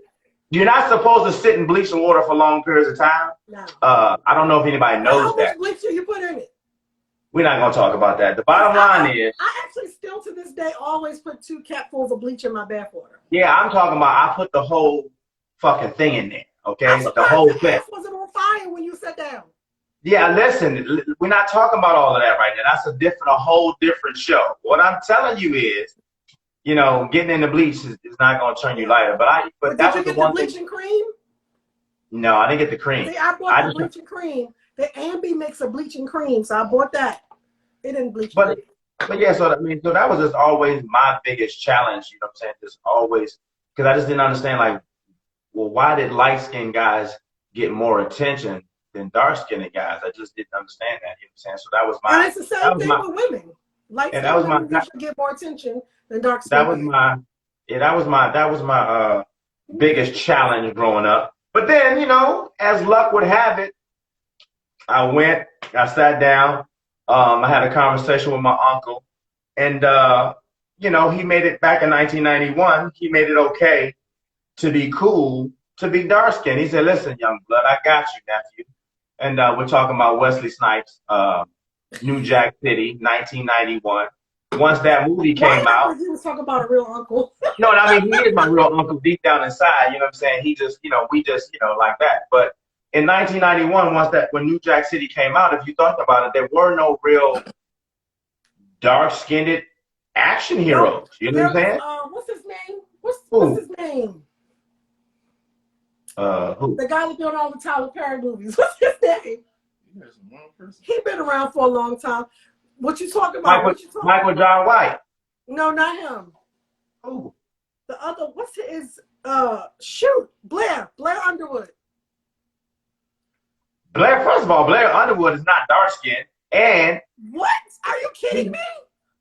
You're not supposed to sit in bleaching water for long periods of time. no. I don't know if anybody knows How that. much bleach do you put in it? We're not gonna talk about that. The bottom line is, I actually still to this day always put 2 capfuls of bleach in my bath water. yeah, I'm talking about I put the whole fucking thing in there, I'm okay? The surprised whole your thing. ass wasn't on fire when you sat down. Yeah, listen, we're not talking about all of that right now. That's a whole different show. What I'm telling you is, you know, getting in the bleach is not gonna turn you lighter. But that did was you the get one the thing. bleaching cream? No, I didn't get the cream. See, I bought the bleaching cream. The Ambi makes a bleaching cream, so I bought that. It didn't bleach. But yeah, so I mean, so that was just always my biggest challenge. You know what I'm saying? Just always, because I just didn't understand, like, well, why did light skinned guys get more attention than dark skinned guys? I just didn't understand that. You know what I'm saying? So that was and it's the same thing with women. Light skinned women usually get more attention than dark skinned. That was my biggest challenge growing up. But then, you know, as luck would have it, I sat down. I had a conversation with my uncle, and you know, he made it back in 1991. He made it okay to be cool to be dark skinned. He said, "Listen, young blood, I got you, nephew." And we're talking about Wesley Snipes, New Jack City, 1991. Once that movie came out, he was talking about a real uncle. no, I mean, he is my real uncle deep down inside. You know what I'm saying? He just, you know, we just, you know, like that. But in 1991, when New Jack City came out, if you thought about it, there were no real dark-skinned action heroes. You know what I'm saying? What's his name? What's his name? Who? The guy that built all the Tyler Perry movies. What's his name? He been around for a long time. What you talking about? Michael John White. No, not him. Who? The other, what's his, Blair Underwood. Blair, first of all, Blair Underwood is not dark-skinned. And what? Are you kidding me?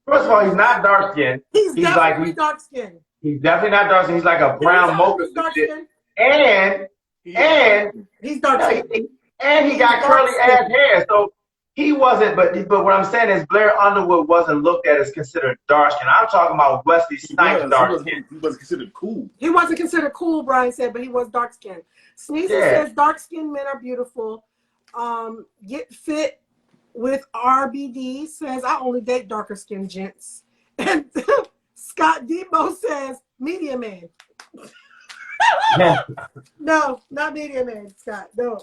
First of all, he's not dark-skinned. He's definitely dark-skinned. He's definitely not dark-skinned. He's like a brown mocha. And he's dark-skinned. And he got curly ass hair. So he wasn't, but what I'm saying is Blair Underwood wasn't looked at as considered dark skin. I'm talking about Wesley Snipes dark skin. He wasn't considered cool. He wasn't considered cool, Brian said, but he was dark skinned. Sneezy says dark skinned men are beautiful. Get fit with RBD says I only date darker skinned gents. And Scott Debo says medium man. No, not medium man, Scott. No.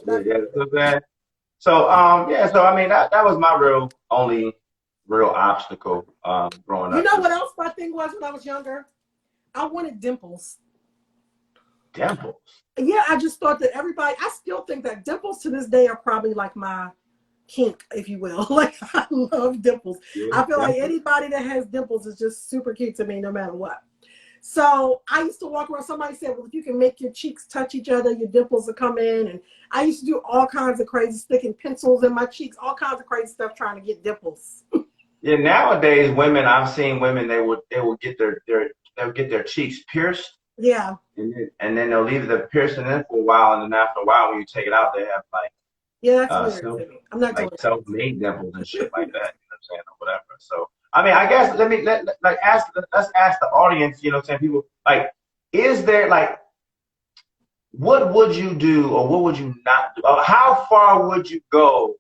So I mean that was my only real obstacle growing up. You know what else my thing was when I was younger? I wanted dimples. Dimples? Yeah, I just thought that I still think that dimples to this day are probably like my kink, if you will. Like, I love dimples. Yeah, I feel like anybody that has dimples is just super cute to me no matter what. So I used to walk around, somebody said, well, if you can make your cheeks touch each other, your dimples will come in. And I used to do all kinds of crazy, sticking pencils in my cheeks, all kinds of crazy stuff trying to get dimples. Yeah, nowadays I've seen women, they would get their cheeks pierced Yeah. And then they'll leave the piercing in for a while, and then after a while, when you take it out, they have like Yeah, that's weird self to me. I'm not doing self-made nipples and shit like that. You know what I'm saying, or whatever. So I mean, I guess let's ask the audience. You know, what I'm saying, people like, is there like, what would you do or what would you not do? How far would you go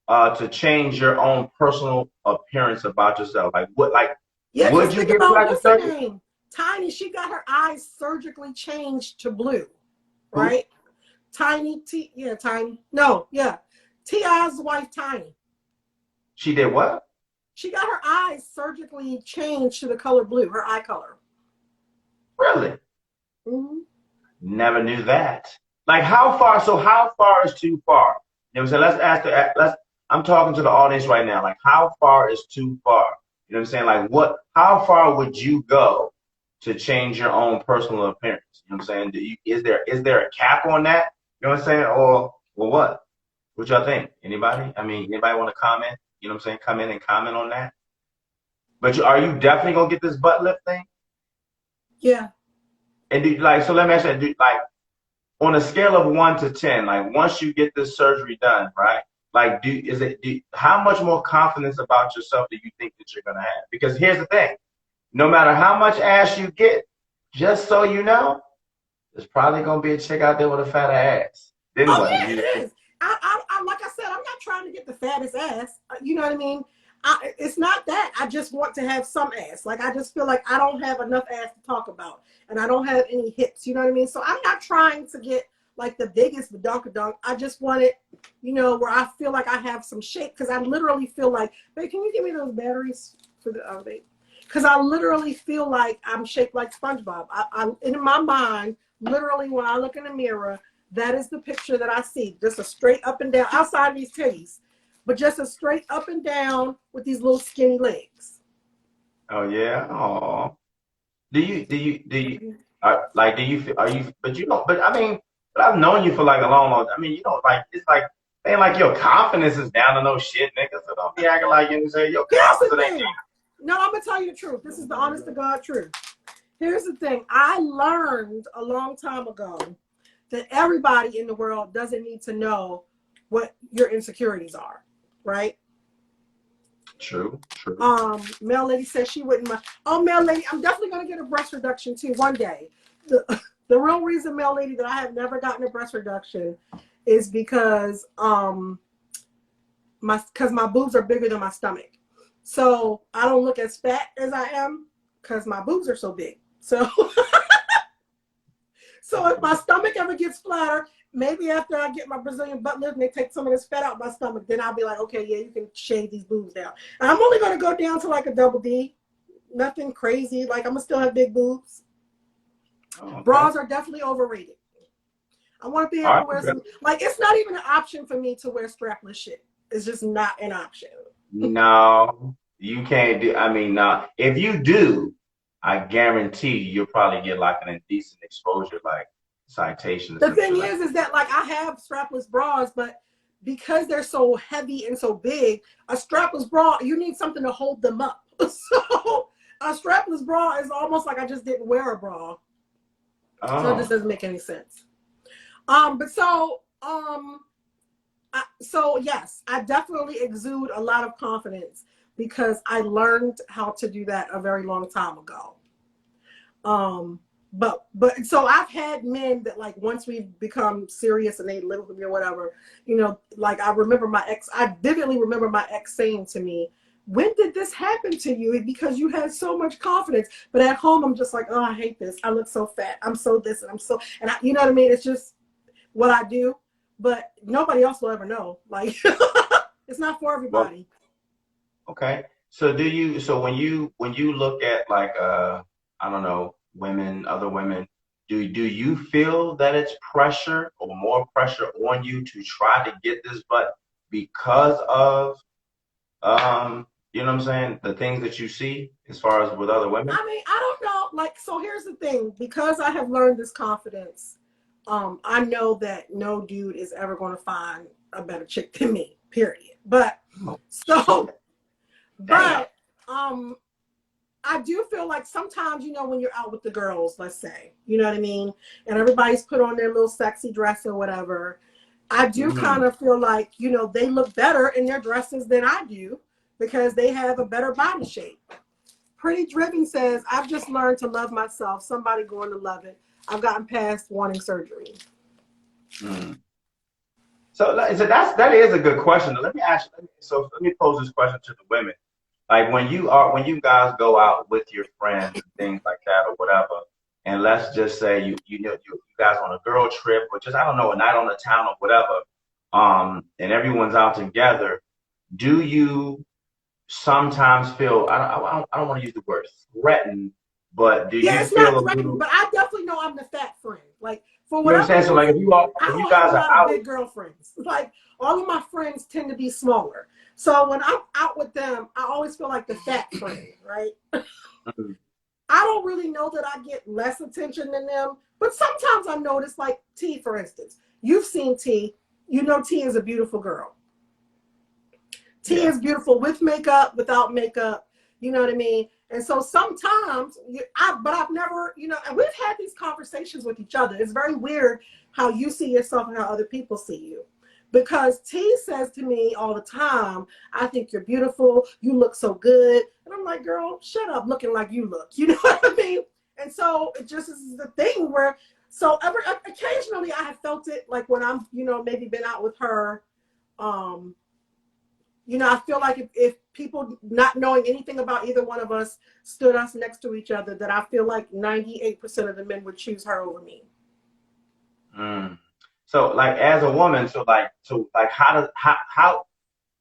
to change your own personal appearance about yourself? Like what? Like, Yeah, would just you think get about plastic what's her surgery? name? Tiny, she got her eyes surgically changed to blue, Who? right? Tiny T, yeah, Tiny. No, yeah. T.I.'s wife, Tiny. She did what? She got her eyes surgically changed to the color blue, her eye color. Really? Mm-hmm. Never knew that. Like how far? So how far is too far? You know what I'm saying? Let's ask the let's. I'm talking to the audience right now. Like how far is too far? You know what I'm saying? Like what? How far would you go to change your own personal appearance? You know what I'm saying? Is there a cap on that? You know what I'm saying? Or what? What y'all think? Anybody? I mean, anybody want to comment? You know what I'm saying? Come in and comment on that. But are you definitely gonna get this butt lift thing? Yeah. And so let me ask you, like on a scale of 1 to 10, like once you get this surgery done, right? Like, how much more confidence about yourself do you think that you're gonna have? Because here's the thing: no matter how much ass you get, just so you know, there's probably gonna be a chick out there with a fatter ass. Then Oh what? yeah, it is. Like I said, I'm not trying to get the fattest ass. You know what I mean? It's not that. I just want to have some ass. Like I just feel like I don't have enough ass to talk about, and I don't have any hips. You know what I mean? So I'm not trying to get like the biggest badunkadunk. I just want it, where I feel like I have some shape because I literally feel like, babe, can you give me those batteries for the babe? Because I literally feel like I'm shaped like SpongeBob. In my mind, literally when I look in the mirror, that is the picture that I see. Just a straight up and down, outside of these titties, but just a straight up and down with these little skinny legs. Oh yeah. Oh. Like, do you feel, are you, but you don't, but I mean, but I've known you for like a long, I mean, you don't like, it's like, ain't like your confidence is down to no shit, nigga. So don't be acting like you say your Here's the confidence ain't thing. No, I'm gonna tell you the truth. This is the honest to God truth. Here's the thing. I learned a long time ago that everybody in the world doesn't need to know what your insecurities are, right? true. True. Mel lady says she wouldn't mind. Oh, Mel lady, I'm definitely gonna get a breast reduction too one day. The real reason, Mel lady, that I have never gotten a breast reduction is because my boobs are bigger than my stomach. So I don't look as fat as I am because my boobs are so big. So so if my stomach ever gets flatter, maybe after I get my Brazilian butt lift and they take some of this fat out my stomach, then I'll be like, okay, yeah, you can shave these boobs down. And I'm only going to go down to like a double D. Nothing crazy. Like I'm going to still have big boobs. Oh, okay. Bras are definitely overrated. I want to be able to wear some, like it's not even an option for me to wear strapless shit. It's just not an option. No, you can't do, I mean, no, if you do, I guarantee you'll probably get like an indecent exposure, like citation or The some thing shit like is that like I have strapless bras, but because they're so heavy and so big, a strapless bra, you need something to hold them up. So a strapless bra is almost like I just didn't wear a bra. that. So it just Oh, doesn't make any sense. So yes, I definitely exude a lot of confidence because I learned how to do that a very long time ago. But so I've had men that like once we've become serious and they live with me or whatever, like I vividly remember my ex saying to me, when did this happen to you? Because you had so much confidence. But at home, I'm just like, oh, I hate this. I look so fat. I'm so this and I'm so, you know what I mean? It's just what I do, but nobody else will ever know. Like, it's not for well, everybody. okay. So when you look at like I don't know, other women, do you feel that it's pressure or more pressure on you to try to get this butt because of you know what I'm saying, the things that you see as far as with other women? I mean, I don't know. Like, so here's the thing. Because I have learned this confidence, I know that no dude is ever going to find a better chick than me, period. But Oh, so, shit. Damn. but um, I do feel like sometimes, you know, when you're out with the girls, let's say, you know what I mean? And everybody's put on their little sexy dress or whatever. I do kind of feel like, you know, they look better in their dresses than I do because they have a better body shape. Pretty Driven says, I've just learned to love myself. Somebody going to love it. I've gotten past wanting surgery. So that is a good question. Let me ask. Let me pose this question to the women. Like when you guys go out with your friends and things like that or whatever, and let's just say you guys on a girl trip or just I don't know a night on the town or whatever, and everyone's out together. Do you sometimes feel I don't want to use the word threatened, but do Yeah, you it's feel not a threatening, little? but I definitely know I'm the fat friend. Like, for You know what I'm whatever saying? So like reason, I if you don't have a guys are lot of out. big girlfriends. Like, all of my friends tend to be smaller. So when I'm out with them, I always feel like the fat friend, right? I don't really know that I get less attention than them, but sometimes I notice, like T, for instance. You've seen T. You know T is a beautiful girl. T is beautiful with makeup, without makeup. You know what I mean? And so sometimes, but I've never, you know, and we've had these conversations with each other. It's very weird how you see yourself and how other people see you. Because T says to me all the time, I think you're beautiful. You look so good. And I'm like, girl, shut up looking like you look. You know what I mean? And so it just is the thing where, so occasionally I have felt it like when I'm, you know, maybe been out with her, you know, I feel like if people not knowing anything about either one of us stood us next to each other, that I feel like 98% of the men would choose her over me. So like as a woman, how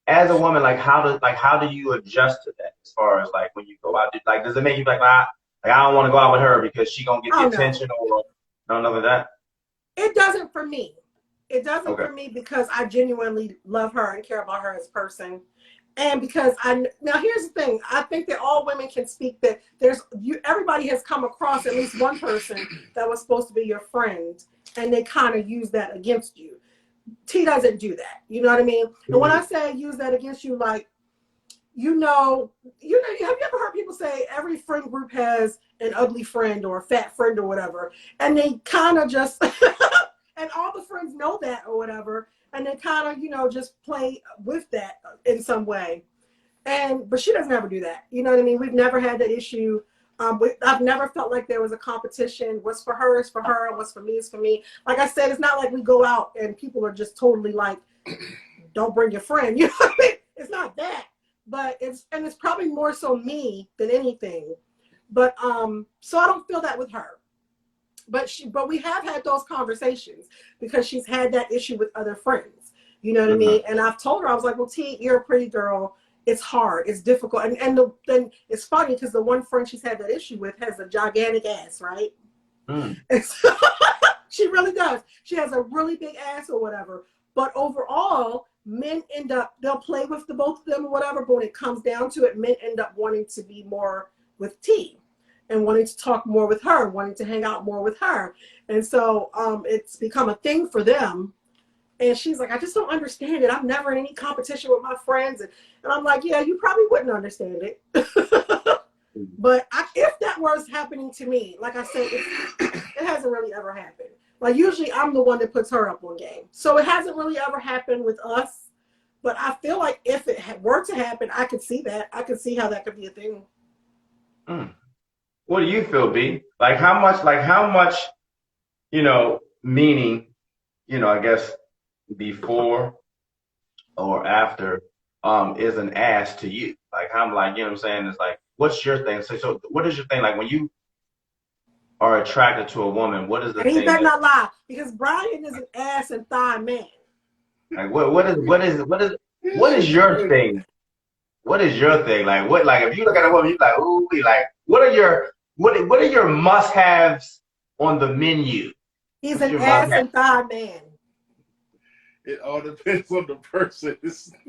as a woman, how do you adjust to that as far as like when you go out? Like does it make you like I don't want to go out with her because she gonna get the attention or none of that? It doesn't for me. It doesn't Okay. for me because I genuinely love her and care about her as a person. And because now here's the thing, I think that all women can speak that everybody has come across at least one person that was supposed to be your friend and they kind of use that against you. T doesn't do that. You know what I mean? And when I say use that against you, like, have you ever heard people say every friend group has an ugly friend or a fat friend or whatever, and they kind of just and all the friends know that or whatever, and they kind of, you know, just play with that in some way. But she doesn't ever do that. You know what I mean? We've never had that issue. I've never felt like there was a competition. What's for her is for her. What's for me is for me. Like I said, it's not like we go out and people are just totally like, don't bring your friend. You know what I mean? It's not that. But it's probably more so me than anything. But so I don't feel that with her. But we have had those conversations because she's had that issue with other friends. You know what I mean? And I've told her, I was like, well, T, you're a pretty girl. It's hard. It's difficult. Then it's funny because the one friend she's had that issue with has a gigantic ass, right? And so, she really does. She has a really big ass or whatever. But overall, men they'll play with the both of them or whatever. But when it comes down to it, men end up wanting to be more with T and wanting to talk more with her, wanting to hang out more with her. And so it's become a thing for them. And she's like, I just don't understand it. I'm never in any competition with my friends. And I'm like, yeah, you probably wouldn't understand it. But if that was happening to me, like I said, it hasn't really ever happened. Like usually I'm the one that puts her up on game. So it hasn't really ever happened with us. But I feel like if it were to happen, I could see that. I could see how that could be a thing. What do you feel, B? Like how much, meaning, I guess before or after is an ass to you? Like I'm like, you know what I'm saying? It's like, what's your thing? So what is your thing? Like when you are attracted to a woman, what is the And he thing better not lie, because Brian is an ass and thigh man. like what is your thing? What is your thing? Like if you look at a woman, you're like, ooh, like what are your must-haves on the menu? He's What's an your ass must-have? and thigh man. It all depends on the person. See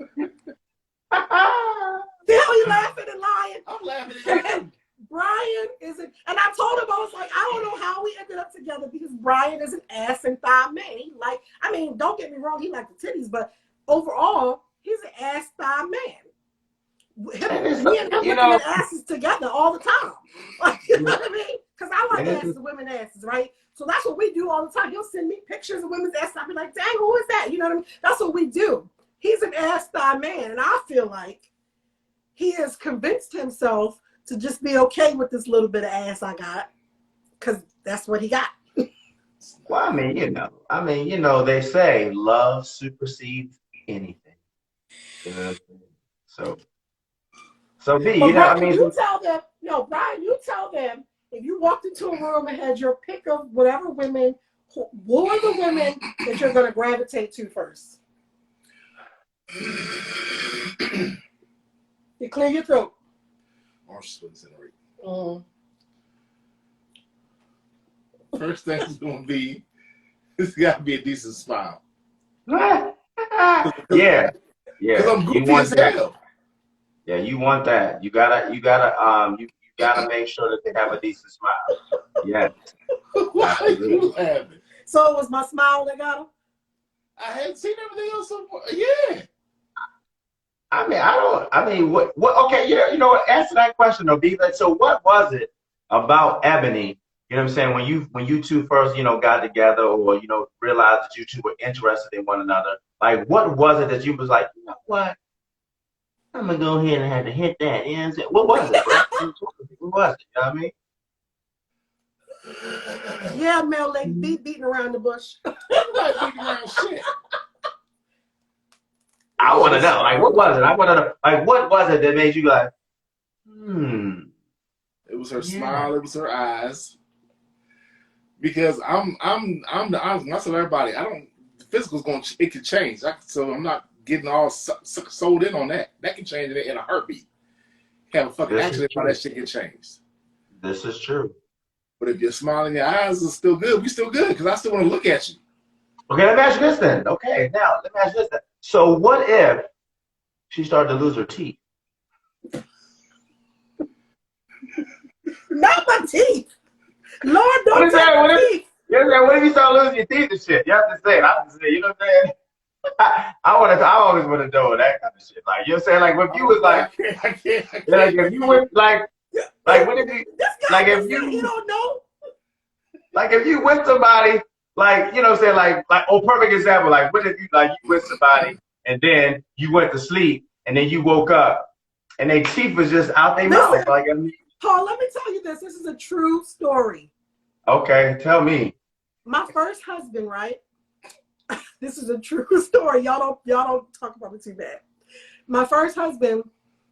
how he laughing and lying? I'm laughing at you. Brian isn't, and I told him, I was like, I don't know how we ended up together because Brian is an ass and thigh man. Don't get me wrong, he likes the titties, but overall, he's an ass thigh man. And it's, Me and him you looking know, at asses together all the time. Like, you know what I mean? Because I like and it's, asses and women asses, right? So that's what we do all the time. He'll send me pictures of women's asses. I'll be like, dang, who is that? You know what I mean? That's what we do. He's an ass thigh man. And I feel like he has convinced himself to just be okay with this little bit of ass I got. Because that's what he got. well, you know, they say love supersedes anything. You know what I'm saying? So B, But you know, I Brian, mean, you tell them, no, Brian, you tell them if you walked into a room and had your pick of whatever women, who are the women that you're going to gravitate to first? You clear your throat. First thing is going to be, it's got to be a decent smile. yeah, Because I'm you goofy want as that. hell. Yeah, you want that. You gotta make sure that they have a decent smile. Yeah, Why are absolutely. you laughing? So it was my smile that got him? I hadn't seen everything else so far. Yeah. Okay, you know what? Answer that question, though, B. Like, so what was it about Ebony, you know what I'm saying, when you two first, you know, got together or, you know, realized that you two were interested in one another? Like, what was it that you was like, you know what? I'm gonna go ahead and have to hit that. You know what I'm saying? What was it, bro? What was it? You know what I mean? Yeah, Mel Lake beating around the bush. I'm not beating around shit. I want to know, like, what was it? I want to know, like, what was it that made you like, It was her smile. It was her eyes. Because I'm the honest. I tell everybody, the physical's it can change. So I'm not getting all sold in on that. That can change in a heartbeat. Have a fucking accident, how that shit get changed. This is true. But if your smile in your eyes is still good, we still good because I still want to look at you. Okay, let me ask you this then. Okay, now let me ask you this then. So what if she started to lose her teeth? Not my teeth. Lord, don't take my teeth. What if you start losing your teeth and shit? You have to say it. I have to say it. You know what I'm saying? I always want to know that kind of shit. Like, you know what I'm saying? Like, if you was like, I can't. like, if you went, like, what if you, This guy like, if said you, he don't know. like, if you with somebody, like, you know what I'm saying? Like, perfect example, like, what if you, like, you with somebody and then you went to sleep and then you woke up and their teeth was just out their mouth? Like, I mean, Paul, let me tell you this. This is a true story. okay, tell me. My first husband, right? This is a true story. Y'all don't talk about it too bad. My first husband,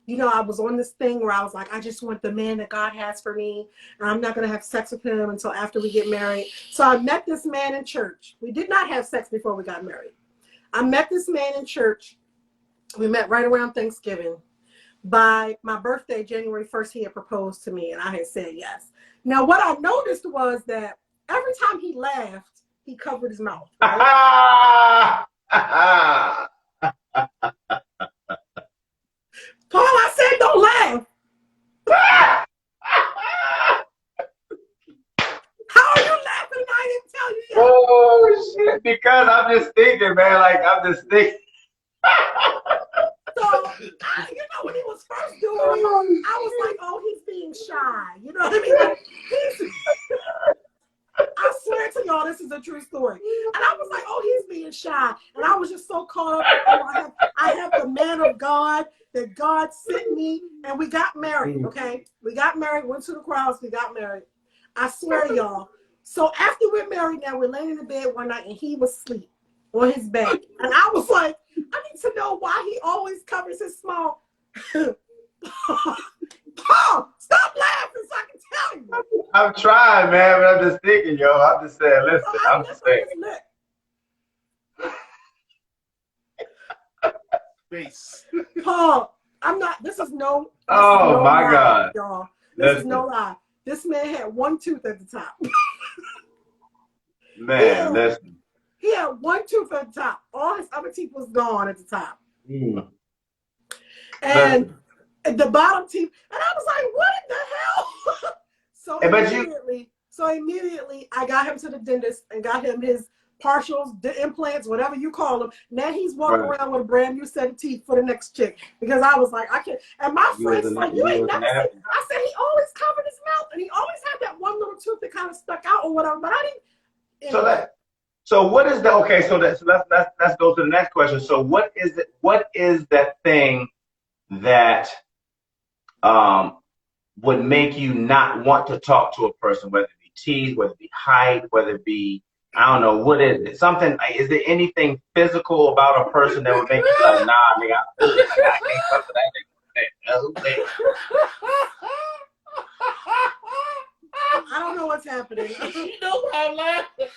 you know, I was on this thing where I was like, I just want the man that God has for me, and I'm not going to have sex with him until after we get married. So I met this man in church. We did not have sex before we got married. I met this man in church. We met right around Thanksgiving. By my birthday, January 1st, he had proposed to me, and I had said yes. Now, what I noticed was that every time he laughed, he covered his mouth. Right? Paul, I said don't laugh. How are you laughing? I didn't tell you yet. Oh, shit. Because I'm just thinking, man. Like, I'm just thinking. So, you know, when he was first doing it, I was like, oh, he's being shy. You know what I mean? Like, I swear to y'all, this is a true story. And I was like, oh, he's being shy. And I was just so caught up. Oh, I have the man of God that God sent me. And we got married, okay? We got married, went to the cross, we got married. I swear, y'all. So after we're married now, we're laying in the bed one night and he was asleep on his back. And I was like, I need to know why he always covers his small. Paul, stop laughing so I can tell you. I'm trying, man, but I'm just thinking, yo. I'm just saying, listen, I'm just saying. Face. Paul, I'm not, this is no my lie, God. y'all. This is no lie. This man had one tooth at the top. Man, listen. He had one tooth at the top. All his other teeth was gone at the top. And the bottom teeth, and I was like, what in the hell? So immediately I got him to the dentist and got him his partials, the implants, whatever you call them. Now he's walking Right. around with a brand new set of teeth for the next chick. Because I was like, I can't. And my friends like, you ain't never seen. I said he always covered his mouth, and he always had that one little tooth that kind of stuck out or whatever. But I didn't. Anyway. So what is the okay? So let's go to the next question. So what is it? What is that thing that would make you not want to talk to a person, whether it be teeth, whether it be height, whether it be, I don't know, what is it? Something, is there anything physical about a person that would make you like, nah, nigga, I can't talk to that nigga. I don't know what's happening. You know why I'm laughing?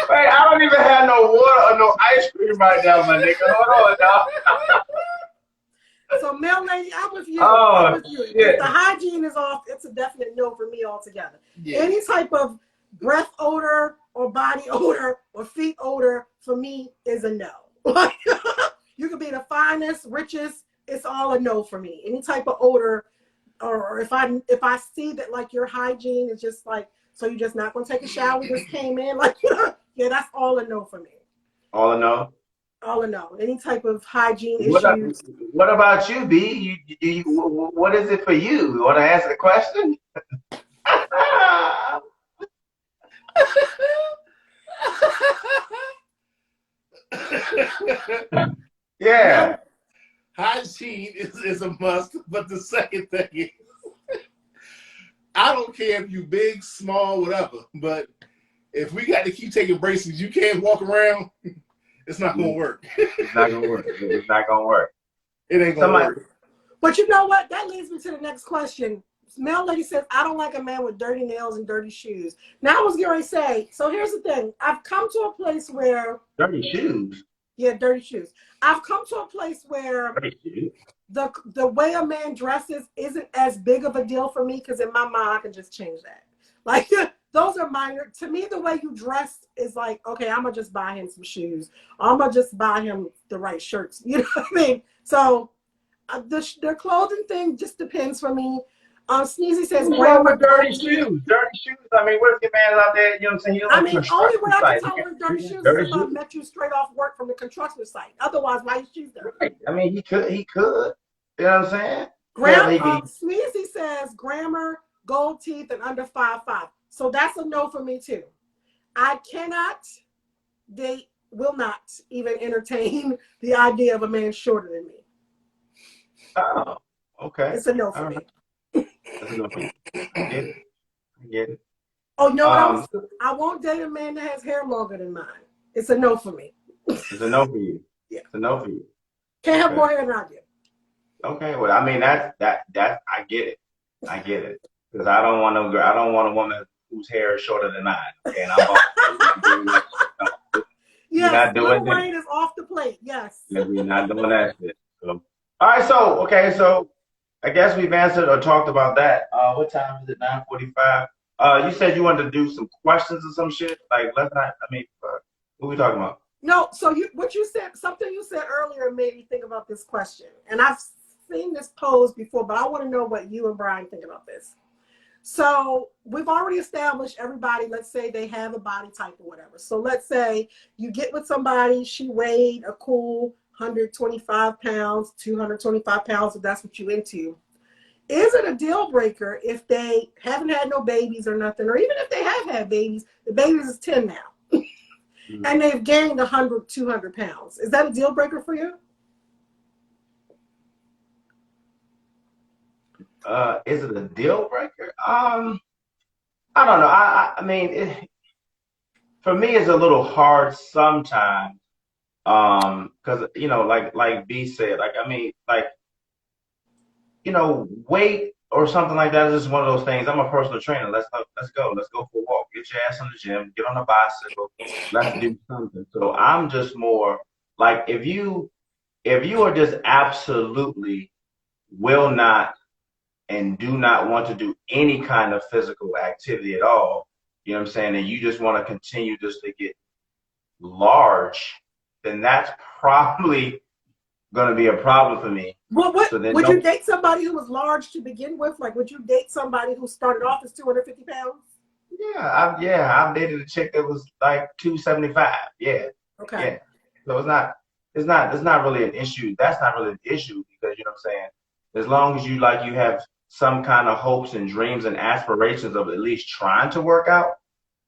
Wait, I don't even have no water or no ice cream right now, my nigga. Hold on, dog. So, Mel Lady, I'm with you. Oh, I'm with you. shit. If the hygiene is off, it's a definite no for me altogether. Yeah. Any type of breath odor or body odor or feet odor for me is a no. You could be the finest, richest, it's all a no for me. Any type of odor, or if I see that like your hygiene is just like, so you're just not gonna take a shower, just came in, like, yeah, that's all a no for me. All in all. All a no. Any type of hygiene issues. What about you, B? What is it for you? You want to answer the question? Yeah. Hygiene is a must, but the second thing is, I don't care if you big, small, whatever, but if we got to keep taking braces, you can't walk around, it's not going to work. It's not going to work. It's not going to work. It ain't going to work. But you know what? That leads me to the next question. Mel Lady says, I don't like a man with dirty nails and dirty shoes. Now I was going to say, so here's the thing. I've come to a place where... Dirty shoes? Yeah, dirty shoes. I've come to a place where the way a man dresses isn't as big of a deal for me, because in my mind, I can just change that. Like, those are minor. To me, the way you dress is like, okay, I'm going to just buy him some shoes. I'm going to just buy him the right shirts. You know what I mean? So the clothing thing just depends for me. Sneezy says, with dirty shoes. Dirty shoes. I mean, what if your man out there, you know what I'm saying? I mean, only when I can tolerate dirty shoes is if I met you straight off work from the construction site. Otherwise, why your shoes dirty? Right. I mean, he could. You know what I'm saying? Sneezy says grammar, gold teeth, and under 5'5". So that's a no for me too. I cannot date, will not even entertain the idea of a man shorter than me. Oh, okay. It's a no for me. That's a no for me. I get it. Oh, no, I won't date a man that has hair longer than mine. It's a no for me. It's a no for you. Yeah. It's a no for you. Can't have more hair than I do. Okay, well, I mean that I get it. I get it. Because I don't want a woman whose hair is shorter than mine. Okay, and I'm yes, not doing Lil Wayne is off the plate. Yes. Yeah, we're not doing that shit. So. All right, so I guess we've answered or talked about that. What time is it? 9:45. You said you wanted to do some questions or some shit. Like, let's not. I mean, what are we talking about? No. So something you said earlier made me think about this question, and I've seen this posed before, but I want to know what you and Brian think about this. So we've already established everybody. Let's say they have a body type or whatever. So let's say you get with somebody. She weighed a cool 125 pounds, 225 pounds, if that's what you're into. Is it a deal breaker if they haven't had no babies or nothing, or even if they have had babies, the babies is 10 now, and they've gained 100, 200 pounds? Is that a deal breaker for you? Is it a deal breaker? I don't know. I mean, for me, it's a little hard sometimes. Because like B said, weight or something like that is just one of those things. I'm a personal trainer. Let's go for a walk. Get your ass in the gym. Get on a bicycle. Let's do something. So I'm just more like, if you are just absolutely will not and do not want to do any kind of physical activity at all, you know what I'm saying, and you just want to continue just to get large, then that's probably going to be a problem for me. Well, what So then would you date somebody who was large to begin with? Like, would you date somebody who started off as 250 pounds? I've dated a chick that was like 275. Yeah. Okay. Yeah. So it's not really an issue. That's not really an issue because you know what I'm saying? As long as you have some kind of hopes and dreams and aspirations of at least trying to work out,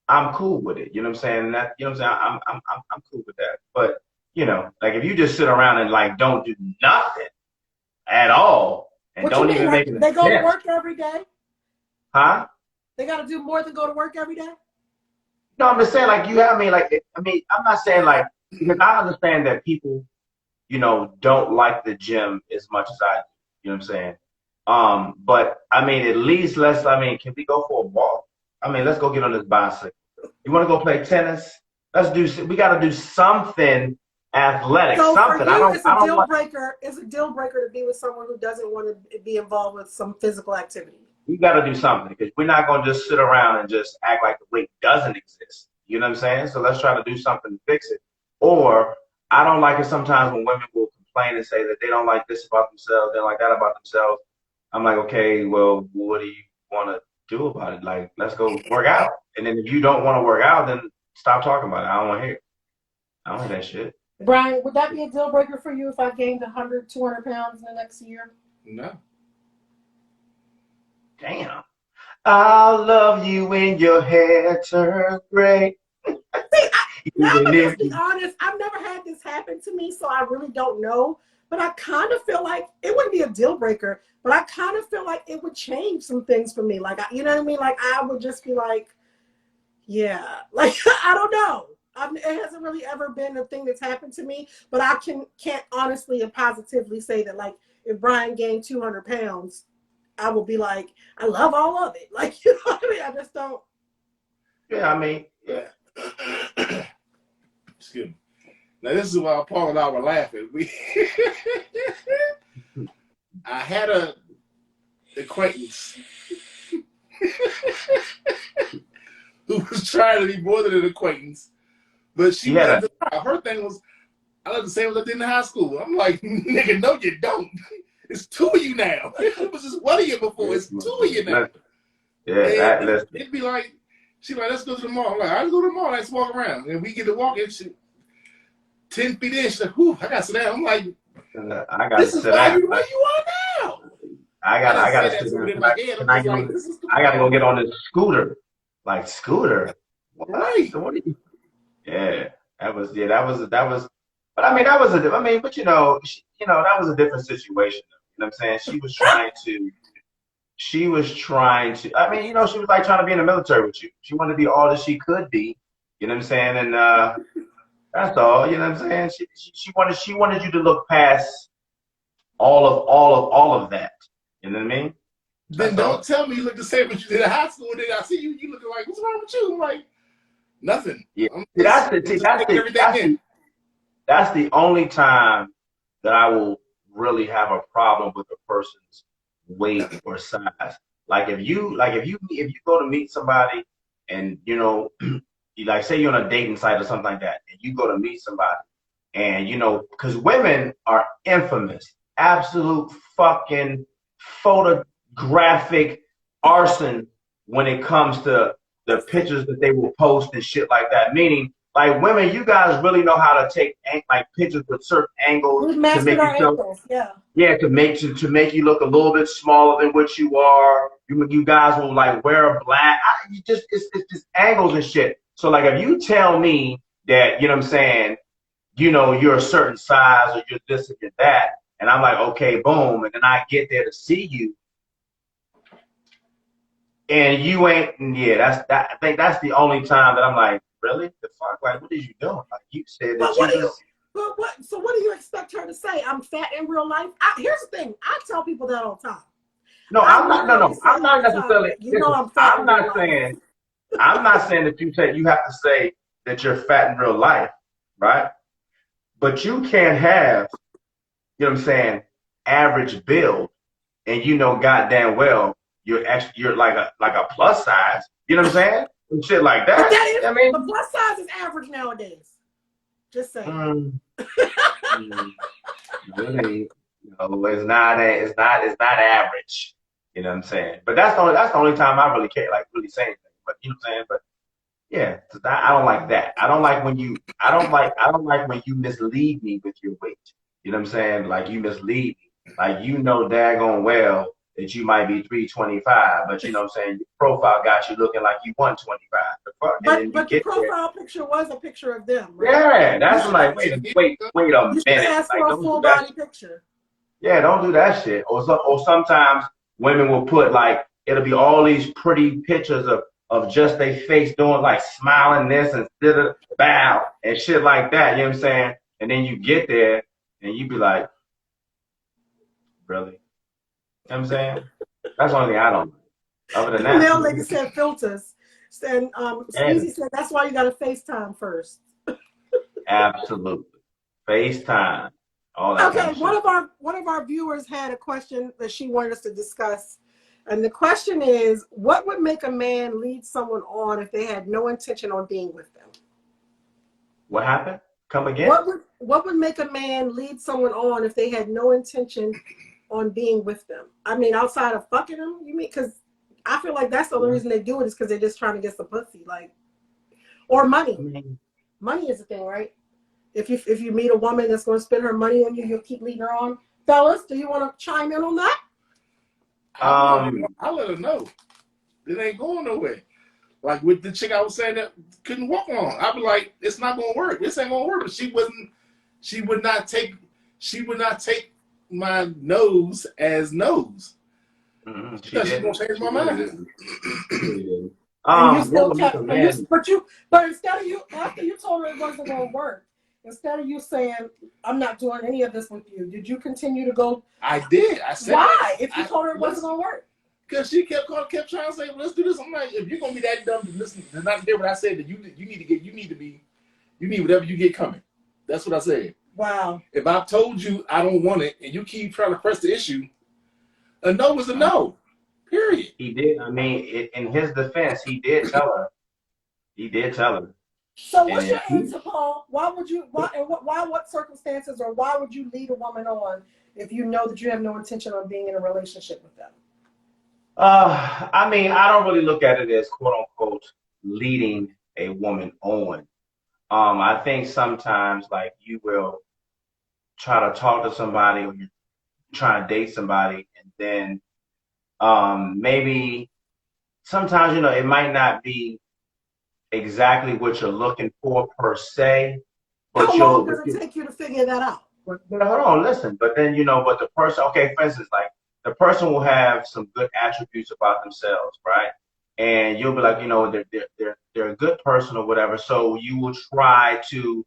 I'm cool with it. You know what I'm saying? And that, you know what I'm saying? I'm cool with that. But, you know, like if you just sit around and like don't do nothing at all and What don't you mean? even Like, make an they go to attempt. work every day? Huh? They got to do more than go to work every day? No, I'm just saying like you have me like I'm not saying like because I understand that people, you know, don't like the gym as much as I do. You know what I'm saying? But I mean at least can we go for a walk? I mean, let's go get on this bicycle. You want to go play tennis? We got to do something athletic, So something. for you, it's I a don't deal want. breaker. It's a deal breaker to be with someone who doesn't want to be involved with some physical activity. We got to do something because we're not going to just sit around and just act like the weight doesn't exist. You know what I'm saying? So let's try to do something to fix it. Or I don't like it sometimes when women will complain and say that they don't like this about themselves, they don't like that about themselves. I'm like, okay, well, what do you want to do about it? Like, let's go work out. And then if you don't want to work out, then stop talking about it. I don't want to hear it. I don't hear that shit. Brian, would that be a deal breaker for you if I gained 100, 200 pounds in the next year? No. Damn. I'll love you when your hair turns gray. See, now I'm Even gonna if just be honest. I've never had this happen to me, so I really don't know. But I kind of feel like it wouldn't be a deal breaker, but I kind of feel like it would change some things for me. Like, you know what I mean? Like, I would just be like, yeah, like I don't know. It hasn't really ever been a thing that's happened to me, but I can't honestly and positively say that like if Brian gained 200 pounds, I will be like, I love all of it. Like, you know what I mean? I just don't. yeah, I mean, yeah. Excuse me. Now this is why Paul and I were laughing. I had a acquaintance who was trying to be more than an acquaintance, but she Yeah. her thing was, I like the same as I did in high school. I'm like, nigga, no, you don't. It's two of you now. It was just one of you before. It's two of you now. Yeah, it'd be like, she's like, let's go to the mall. I'm like, I'll go to the mall. Let's walk around. And we get to walk and she 10 feet in. She's like, whew, I got to sit down. I'm like, I got to this is sit why down. you where you are now. I got to sit down. I got to go get on this scooter. Like scooter. What? Right. So what do you? Yeah, that was. But I mean, but you know, that was a different situation. You know what I'm saying? She was trying to. I mean, you know, she was like trying to be in the military with you. She wanted to be all that she could be. You know what I'm saying? And that's all. You know what I'm saying? She wanted you to look past all of that. You know what I mean? Then don't tell me you look the same as you did in high school. Then I see you looking like, what's wrong with you? I'm like, nothing. Yeah. That's the only time that I will really have a problem with a person's weight or size. Like if you go to meet somebody and you know you like say you're on a dating site or something like that and you go to meet somebody and you know because women are infamous, absolute fucking photographic arson when it comes to the pictures that they will post and shit like that. Meaning, like women, you guys really know how to take like pictures with certain angles We've mastered our angles, yeah. Yeah, to make you look a little bit smaller than what you are. You guys will like wear black. It's just angles and shit. So like if you tell me that, you know what I'm saying, you know, you're a certain size or you're this or you're that, and I'm like, okay, boom, and then I get there to see you, and you ain't, yeah, I think that's the only time that I'm like, really? The fuck? Like, what is you doing? Like you said that So what do you expect her to say? I'm fat in real life? Here's the thing. I tell people that all the time. No, I'm not necessarily. You know I'm fat. I'm not saying that you have to say that you're fat in real life, right? But you can't have, you know what I'm saying, average build, and you know goddamn well you're like a plus size. You know what I'm saying? And shit like that. But that is, I mean, the plus size is average nowadays. Just saying. Really, it's not average. You know what I'm saying? But that's the only time I really care, like really say anything. But you know what I'm saying? But yeah, so I don't like that. I don't like when you mislead me with your weight. You know what I'm saying? Like you mislead me. Like you know daggone well that you might be 325, but you know what I'm saying? Your profile got you looking like you 125. The fuck? And then you But the get there. profile picture was a picture of them, right? Yeah, You that's should like, have wait, said, "Here wait, you wait a You should minute. ask Like, for a don't do full that body shit. picture. Yeah, don't do that shit. Or sometimes women will put like it'll be all these pretty pictures of just their face doing like smiling this and bow and shit like that. You know what I'm saying? And then you get there and you be like, really? You know what I'm saying? That's the only thing I don't like. Other than The that, mail lady said filters. And and Sneezy said that's why you got to FaceTime first. absolutely. FaceTime, all that kind Okay, of shit. one of our viewers had a question that she wanted us to discuss. And the question is, what would make a man lead someone on if they had no intention on being with them? What happened? Come again? What would make a man lead someone on if they had no intention on being with them? I mean, outside of fucking them, you mean? Because I feel like that's the only Yeah. reason they do it is because they're just trying to get some pussy, like, or I money. mean, Money is the thing, right? If you meet a woman that's going to spend her money on you, you'll keep leading her on. Fellas, do you want to chime in on that? I let her know. It ain't going nowhere. Like with the chick I was saying that couldn't walk on. I'd be like, it's not gonna work. This ain't gonna work. But she would not take my nose as nose. she Because she's gonna didn't. change She my really mind. didn't. She really didn't. And you What still would make a kept, man? but instead of you, after you told her it wasn't going to work, instead of you saying, I'm not doing any of this with you, did you continue to go? I did. I said Why? that. If you told her it wasn't going to work? Because she kept trying to say, let's do this. I'm like, if you're gonna be that dumb to listen to not hear what I said, then you need whatever you get coming. That's what I said. Wow. If I've told you I don't want it and you keep trying to press the issue, a no is a no. Period. He did. I mean, in his defense, he did tell her. He did tell her. So And what's your if answer, Paul? What circumstances or why would you lead a woman on if you know that you have no intention of being in a relationship with them? I mean, I don't really look at it as quote unquote leading a woman on. I think sometimes like you will try to talk to somebody or you try to date somebody and then maybe sometimes it might not be exactly what you're looking for per se, but How long does it take you to figure that out? but hold on, listen. But then but the person, okay, for instance, like the person will have some good attributes about themselves, right? And you'll be like, they're a good person or whatever. So you will try to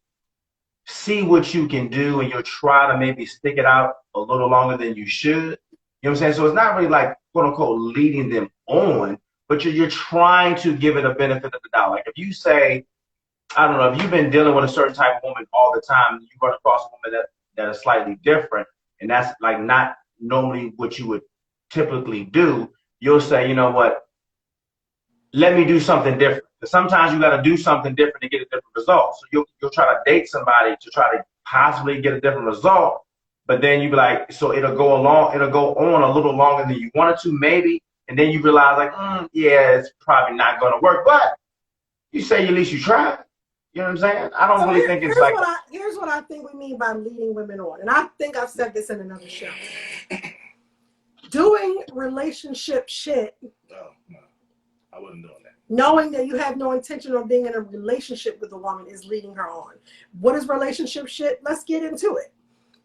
see what you can do, and you'll try to maybe stick it out a little longer than you should. You know what I'm saying? So it's not really like quote unquote leading them on, but you're trying to give it a benefit of the doubt. Like if you say, I don't know, if you've been dealing with a certain type of woman all the time, you run across a woman that is slightly different, and that's like not normally what you would typically do. You'll say, you know what, let me do something different. Because sometimes you got to do something different to get a different result. So you'll try to date somebody to try to possibly get a different result, but then you be like, so it'll go on a little longer than you wanted to, maybe, and then you realize like, yeah, it's probably not going to work, but you say at least you tried. You know what I'm saying? I don't really think it's like. Here's what I think we mean by leading women on, and I think I've said this in another show. Doing relationship shit. No, I wasn't doing that. Knowing that you have no intention of being in a relationship with a woman is leading her on. What is relationship shit? Let's get into it.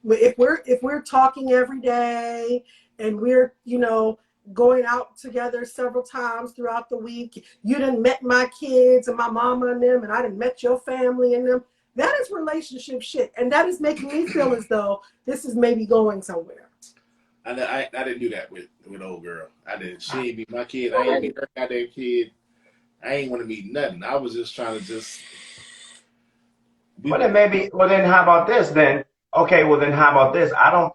If we're talking every day and we're going out together several times throughout the week, you done met my kids and my mama and them, and I done met your family and them. That is relationship shit, and that is making me feel as though this is maybe going somewhere. I didn't do that with old girl. I didn't. She ain't be my kid. I ain't be her goddamn kid. I ain't want to meet nothing. I was just trying to just. Well then how about this then? Okay, well then how about this? I don't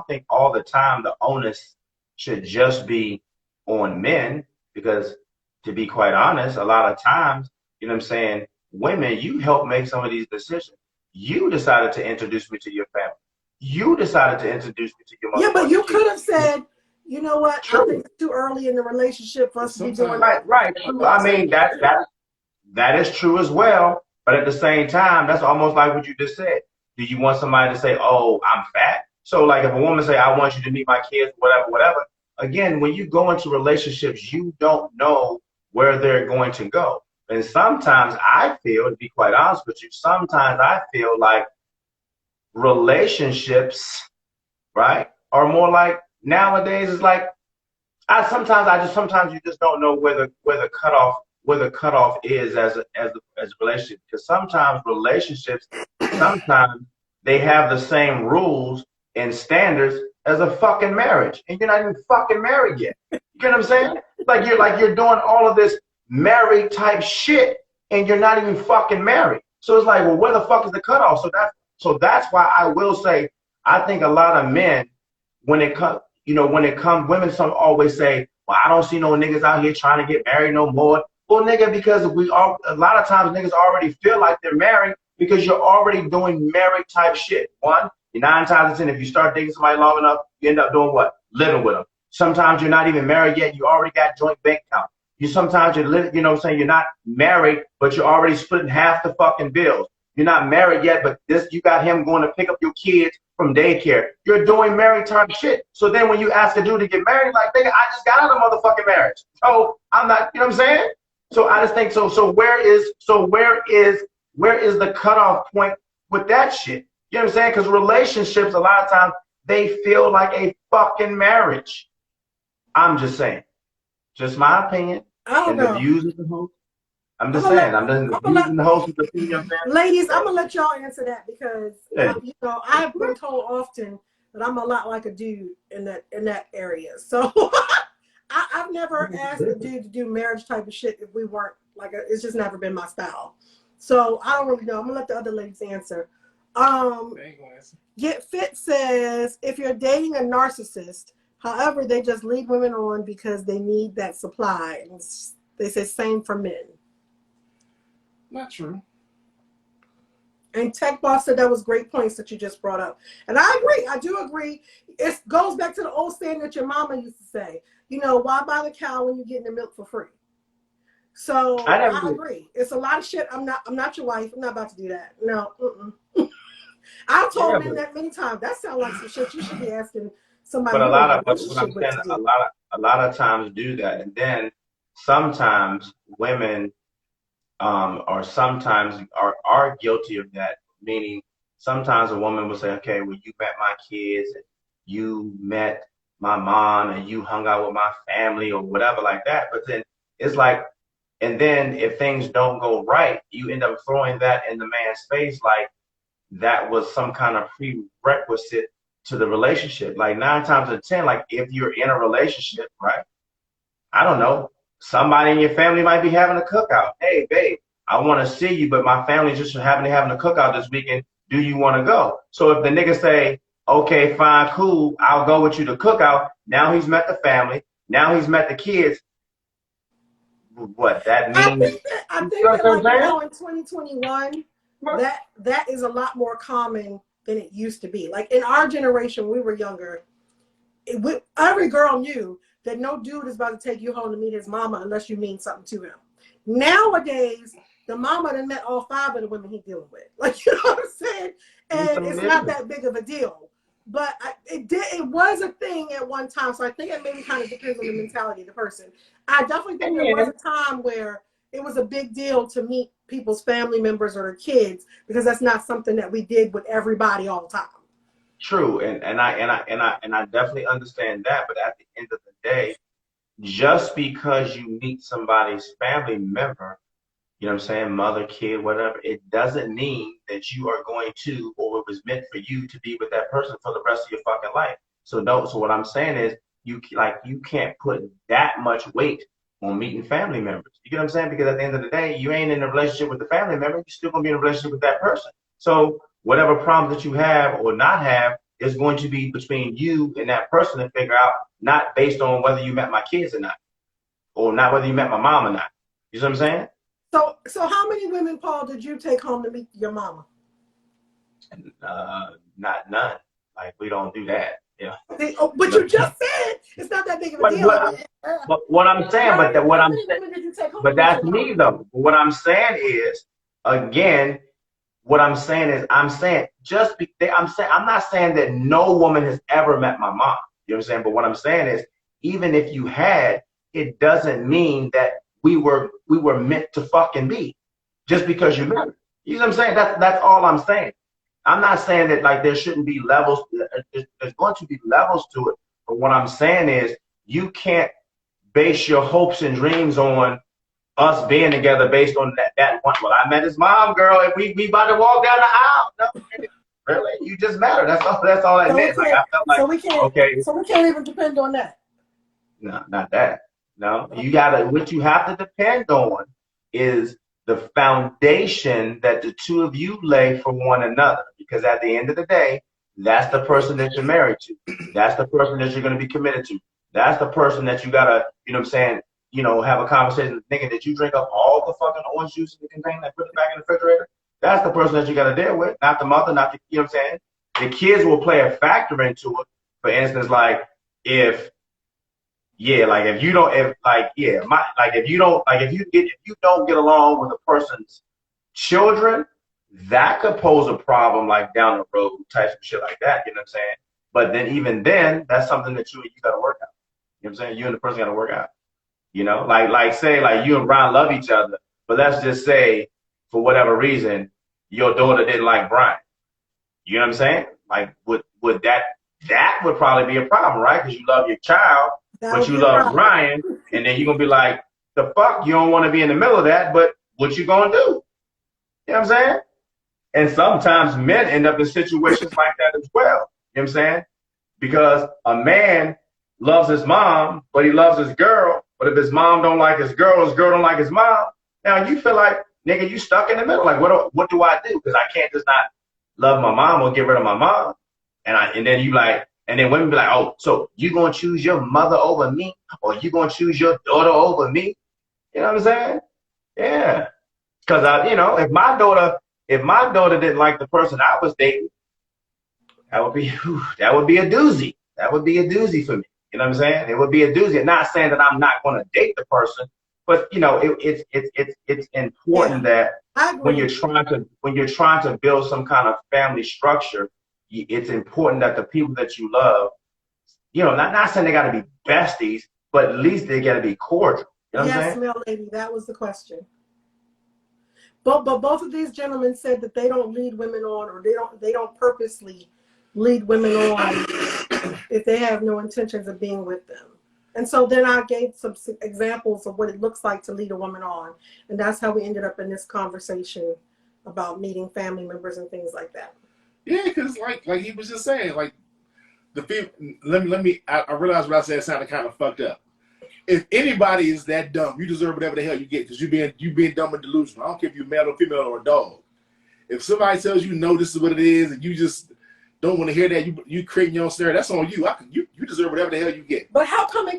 think all the time the onus should just be on men, because to be quite honest, a lot of times, you know what I'm saying, women, you help make some of these decisions. You decided to introduce me to your family. You decided to introduce me to your mother. Yeah, but you could have said, you know what? True. I think it's too early in the relationship for us to be doing Right, that. right. I mean, that is true as well. But at the same time, that's almost like what you just said. Do you want somebody to say, "Oh, I'm fat"? So, like, if a woman say, "I want you to meet my kids," whatever, whatever. Again, when you go into relationships, you don't know where they're going to go. And sometimes I feel, to be quite honest with you, sometimes I feel like relationships, right, are more like nowadays. It's like sometimes you just don't know where the cutoff is as a relationship, because sometimes relationships, sometimes they have the same rules and standards as a fucking marriage, and you're not even fucking married yet. You get what I'm saying? Like you're doing all of this married type shit and you're not even fucking married. So it's like, well, where the fuck is the cutoff? So that's why I will say I think a lot of men, when it comes, women some always say, well, I don't see no niggas out here trying to get married no more. Well, nigga, because a lot of times niggas already feel like they're married because you're already doing married type shit. One, you're 9 times out of 10, if you start dating somebody long enough, you end up doing what? Living with them. Sometimes you're not even married yet. You already got joint bank account. Sometimes you're living, you're not married, but you're already splitting half the fucking bills. You're not married yet, but you got him going to pick up your kids from daycare. You're doing married type shit. So then when you ask a dude to get married, like, nigga, I just got out of motherfucking marriage. So I'm not, you know what I'm saying? So I just think so where is the cutoff point with that shit? You know what I'm saying? Because relationships, a lot of times, they feel like a fucking marriage. I'm just saying. Just my opinion. I don't And know. the views of the host. I'm just saying. I'm just the views and the host of the opinion. Ladies, I'm gonna let y'all answer that because I've been told often that I'm a lot like a dude in that area. So I've never asked a dude to do marriage type of shit if we weren't like it's just never been my style. So I don't really know. I'm gonna let the other ladies answer. Get Fit says if you're dating a narcissist, however, they just lead women on because they need that supply. And they say same for men. Not true. And Tech Boss said that was great points that you just brought up. And I agree. I do agree. It goes back to the old saying that your mama used to say, why buy the cow when you're getting the milk for free? So I agree. It's a lot of shit. I'm not your wife. I'm not about to do that. No. I've told men that many times. That sounds like some shit you should be asking somebody. But a lot of times do that. And then sometimes women or sometimes are guilty of that. Meaning, sometimes a woman will say, "Okay, well, you met my kids, and you met my mom, and you hung out with my family, or whatever like that." But then it's like, and then if things don't go right, you end up throwing that in the man's face, like that was some kind of prerequisite to the relationship. Like 9 times out of 10, like if you're in a relationship, right? I don't know. Somebody in your family might be having a cookout. Hey, babe, I want to see you, but my family's just having a cookout this weekend. Do you want to go? So if the nigga say, okay, fine, cool, I'll go with you to cookout. Now he's met the family. Now he's met the kids. What that means? I think that like now in 2021, that is a lot more common than it used to be. Like in our generation, when we were younger, every girl knew that no dude is about to take you home to meet his mama unless you mean something to him. Nowadays, the mama done met all 5 of the women he's dealing with. Like, you know what I'm saying? And it's not that big of a deal. But it was a thing at one time. So I think it maybe kind of depends on the mentality of the person. I definitely think there was a time where it was a big deal to meet people's family members or their kids because that's not something that we did with everybody all the time. True, and I definitely understand that. But at the end of the day, just because you meet somebody's family member, you know what I'm saying, mother, kid, whatever, it doesn't mean that you are going to, or it was meant for you to be with that person for the rest of your fucking life. So what I'm saying is you can't put that much weight on meeting family members. You get what I'm saying? Because at the end of the day, you ain't in a relationship with the family member, you're still gonna be in a relationship with that person. So whatever problems that you have or not have is going to be between you and that person to figure out, not based on whether you met my kids or not, or not whether you met my mom or not. You see what I'm saying? So how many women, Paul, did you take home to meet your mama? Not none. Like we don't do that. Yeah. But you just said it's not that big of a deal. But what I'm saying, How what I'm many saying, women did you take home but with that's your me mom? though. What I'm saying is, again, what I'm saying is, I'm not saying that no woman has ever met my mom. You know what I'm saying? But what I'm saying is, even if you had, it doesn't mean that we were meant to fucking be. Just because you met her. You know what I'm saying? That's all I'm saying. I'm not saying that like there shouldn't be levels. There's going to be levels to it. But what I'm saying is, you can't base your hopes and dreams on us being together based on that one. Well, I met his mom, girl, and we about to walk down the aisle. No, really, you just met her. That's all that So we meant. Like can't. I felt like, okay, So we can't even depend on that. no, not that. No, you gotta. What you have to depend on is the foundation that the two of you lay for one another. Because at the end of the day, that's the person that you're married to. That's the person that you're gonna be committed to. That's the person that you gotta, you know what I'm saying, have a conversation with. Thinking that you drink up all the fucking orange juice in the container and put it back in the refrigerator. That's the person that you gotta deal with, not the mother, not the, you know what I'm saying? The kids will play a factor into it. For instance, like if yeah, like if you don't, if like yeah, if you don't, like if you don't get along with a person's children, that could pose a problem like down the road, types of shit like that. You know what I'm saying? But then even then, that's something that you got to work out. You know what I'm saying? You and the person got to work out. Like say like you and Brian love each other, but let's just say for whatever reason your daughter didn't like Brian. You know what I'm saying? Like would that would probably be a problem, right? Because you love your child, That but would you be a love problem. Brian, and then you're gonna be like, the fuck, you don't want to be in the middle of that, but what you gonna do? You know what I'm saying? And sometimes men end up in situations like that as well. You know what I'm saying? Because a man loves his mom, but he loves his girl. But if his mom don't like his girl don't like his mom, now you feel like, nigga, you stuck in the middle. Like, what do I do? Because I can't just not love my mom or get rid of my mom. And then you like, and then women be like, oh, so you gonna choose your mother over me, or you gonna choose your daughter over me? You know what I'm saying? Yeah. Because if my daughter didn't like the person I was dating, that would be a doozy. That would be a doozy for me. You know what I'm saying? It would be a doozy. I'm not saying that I'm not going to date the person, but it's important that I when agree. you're trying to build some kind of family structure, it's important that the people that you love, not saying they got to be besties, but at least they got to be cordial. You know what I'm Yes, saying? Mel lady, that was the question. But both of these gentlemen said that they don't lead women on, or they don't purposely lead women on if they have no intentions of being with them. And so then I gave some examples of what it looks like to lead a woman on, and that's how we ended up in this conversation about meeting family members and things like that. Yeah, because like he was just saying, like let me. I realized what I said sounded kind of fucked up. If anybody is that dumb, you deserve whatever the hell you get because you being dumb and delusional. I don't care if you're male or female or a dog. If somebody tells you no, this is what it is, and you just don't want to hear that, you creating your own scenario. That's on you. You deserve whatever the hell you get. But how come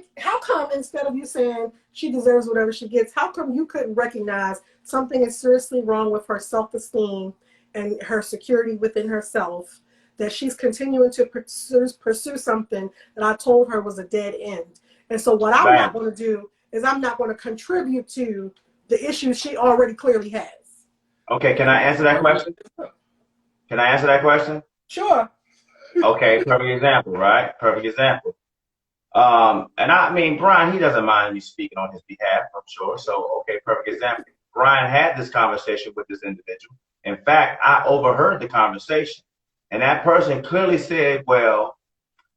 instead of you saying she deserves whatever she gets, how come you couldn't recognize something is seriously wrong with her self-esteem and her security within herself, that she's continuing to pursue something that I told her was a dead end? And so what I'm not Bam. going to do is I'm not going to contribute to the issues she already clearly has. Okay, can I answer that question? Can I answer that question? Sure. Okay, perfect example, right? Perfect example. And I mean, Brian, he doesn't mind me speaking on his behalf, I'm sure. So, okay, perfect example. Brian had this conversation with this individual. In fact, I overheard the conversation. And that person clearly said, well,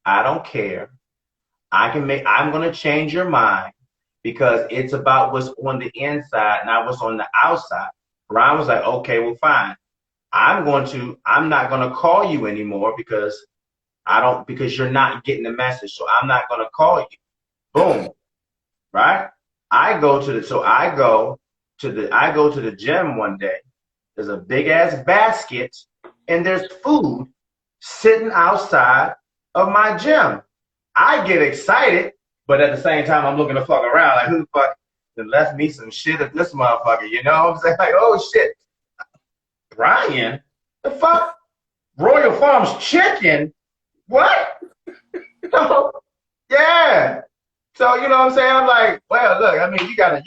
I don't care. I'm going to change your mind because it's about what's on the inside, not what's on the outside. Brian was like, okay, well, fine. I'm not going to call you anymore because you're not getting the message. So I'm not going to call you. Boom. Right? I go to the gym one day. There's a big ass basket and there's food sitting outside of my gym. I get excited, but at the same time, I'm looking to fuck around. Like, who the fuck left me some shit at this motherfucker? You know what I'm saying? Like, oh shit. Brian, the fuck? Royal Farms chicken? What? So, yeah. So you know what I'm saying? I'm like, well, look, I mean, you got a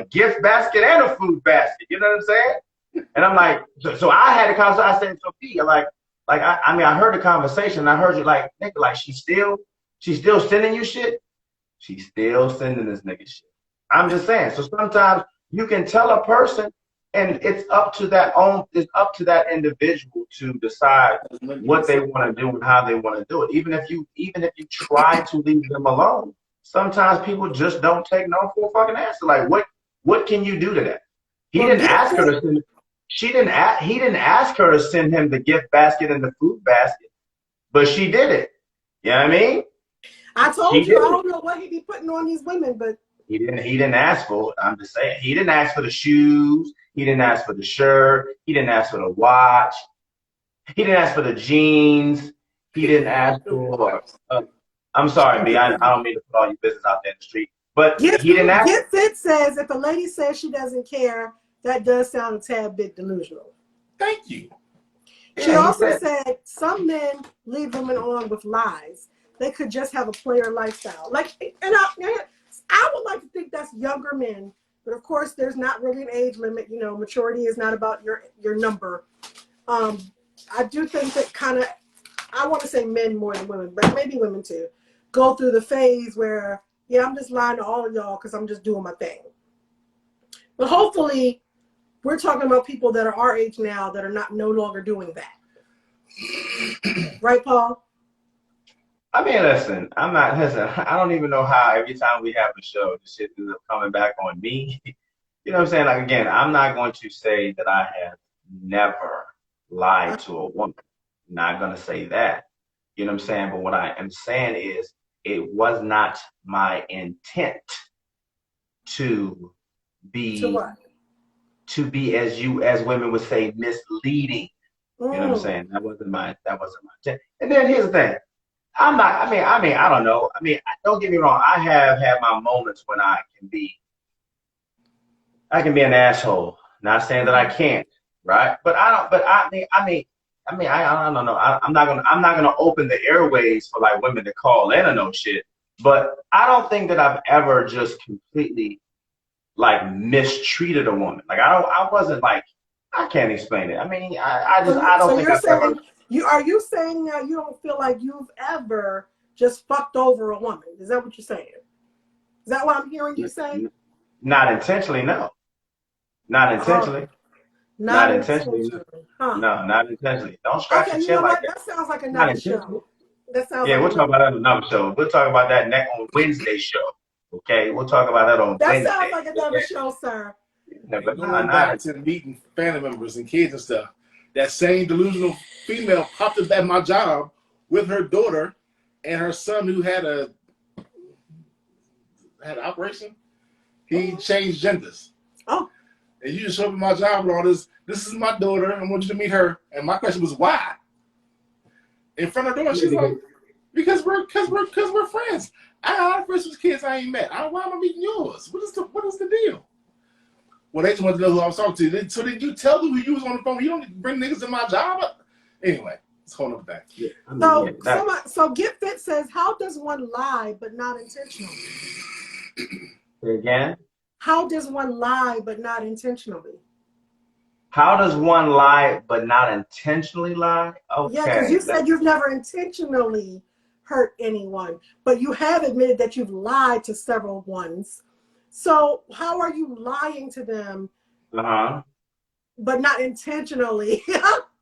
gift basket and a food basket. You know what I'm saying? And I'm like, so I had a conversation. I said, Sophia, I mean, I heard the conversation. And I heard you like, nigga, like she's still sending you shit. She's still sending this nigga shit. I'm just saying. So sometimes you can tell a person, and it's up to that individual to decide what they want to do and how they want to do it. Even if you try to leave them alone, sometimes people just don't take no for a fucking answer. Like what can you do to that? He didn't ask her to send. He didn't ask her to send him the gift basket and the food basket, but she did it. You know what I mean? I told you, I don't know what he be putting on these women, but he didn't ask for it. I'm just saying. He didn't ask for the shoes. He didn't ask for the shirt. He didn't ask for the watch. He didn't ask for the jeans. He didn't ask for. I'm sorry, B. I don't mean to put all your business out there in the street, but he didn't ask. Get Fit says if a lady says she doesn't care, that does sound a tad bit delusional. Thank you. She also said some men leave women on with lies. They could just have a player lifestyle. Like, and I would like to think that's younger men, but of course there's not really an age limit. You know, maturity is not about your number. I do think that kind of, I want to say men more than women, but maybe women too, go through the phase where, yeah, I'm just lying to all of y'all because I'm just doing my thing. But hopefully we're talking about people that are our age now that are no longer doing that. Right, Paul? I mean, listen, I don't even know how every time we have a show, this shit ends up coming back on me. You know what I'm saying? Like, again, I'm not going to say that I have never lied to a woman. I'm not going to say that. You know what I'm saying? But what I am saying is it was not my intent to be, as women would say, misleading. You know what I'm saying? That wasn't my intent. And then here's the thing. I don't know. I mean, don't get me wrong. I have had my moments when I can be an asshole. Not saying that I can't, right? But I don't know. I'm not gonna open the airways for like women to call in or no shit. But I don't think that I've ever just completely like mistreated a woman. Like I wasn't like, I can't explain it. I mean, I don't think I've ever. Are you saying that you don't feel like you've ever just fucked over a woman? Is that what you're saying? Is that what I'm hearing you say? Not intentionally, no. Not intentionally. Not intentionally. Huh. No, not intentionally. Don't scratch your chin like that. That sounds like another show. We'll talk about that on another show. We'll talk about that on Wednesday show. Okay, we'll talk about that on Wednesday. That sounds like another show, sir. No, but going back to meeting family members and kids and stuff. That same delusional female popped up at my job with her daughter and her son who had an operation. He changed genders. Oh. And you just show up at my job with all this. This is my daughter. I want you to meet her. And my question was, why? In front of her door, she's like, because we're friends. I got friends with kids I ain't met. Why am I meeting yours? What is the deal? Well, they just wanted to know who I was talking to. So did you tell them who you was on the phone? You don't bring niggas in my job? Anyway, it's a whole other thing. Yeah, so Get Fit says, how does one lie but not intentionally? Say again? How does one lie but not intentionally? How does one lie but not intentionally lie? Okay. Yeah, because you said you've never intentionally hurt anyone, but you have admitted that you've lied to several ones. So how are you lying to them, but not intentionally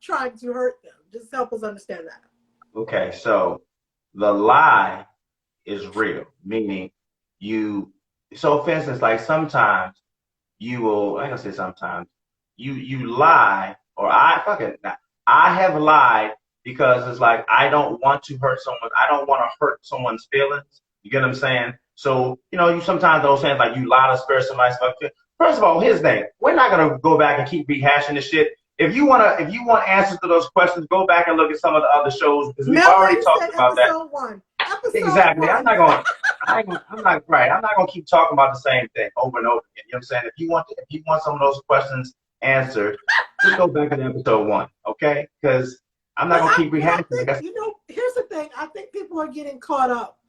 trying to hurt them? Just help us understand that. Okay, so the lie is real, meaning so for instance, like sometimes you will, I'm gonna say sometimes, you lie, or I have lied because it's like I don't want to hurt someone, I don't want to hurt someone's feelings. You get what I'm saying? So, you sometimes those things like you lie to spare somebody's fucking. First of all, here's the thing. We're not gonna go back and keep rehashing this shit. If you want answers to those questions, go back and look at some of the other shows because we've already talked about that. Exactly. I'm not gonna keep talking about the same thing over and over again. You know what I'm saying? If you want some of those questions answered, Let's go back to episode 1, okay? Because I'm not gonna keep rehashing. Here's the thing. I think people are getting caught up.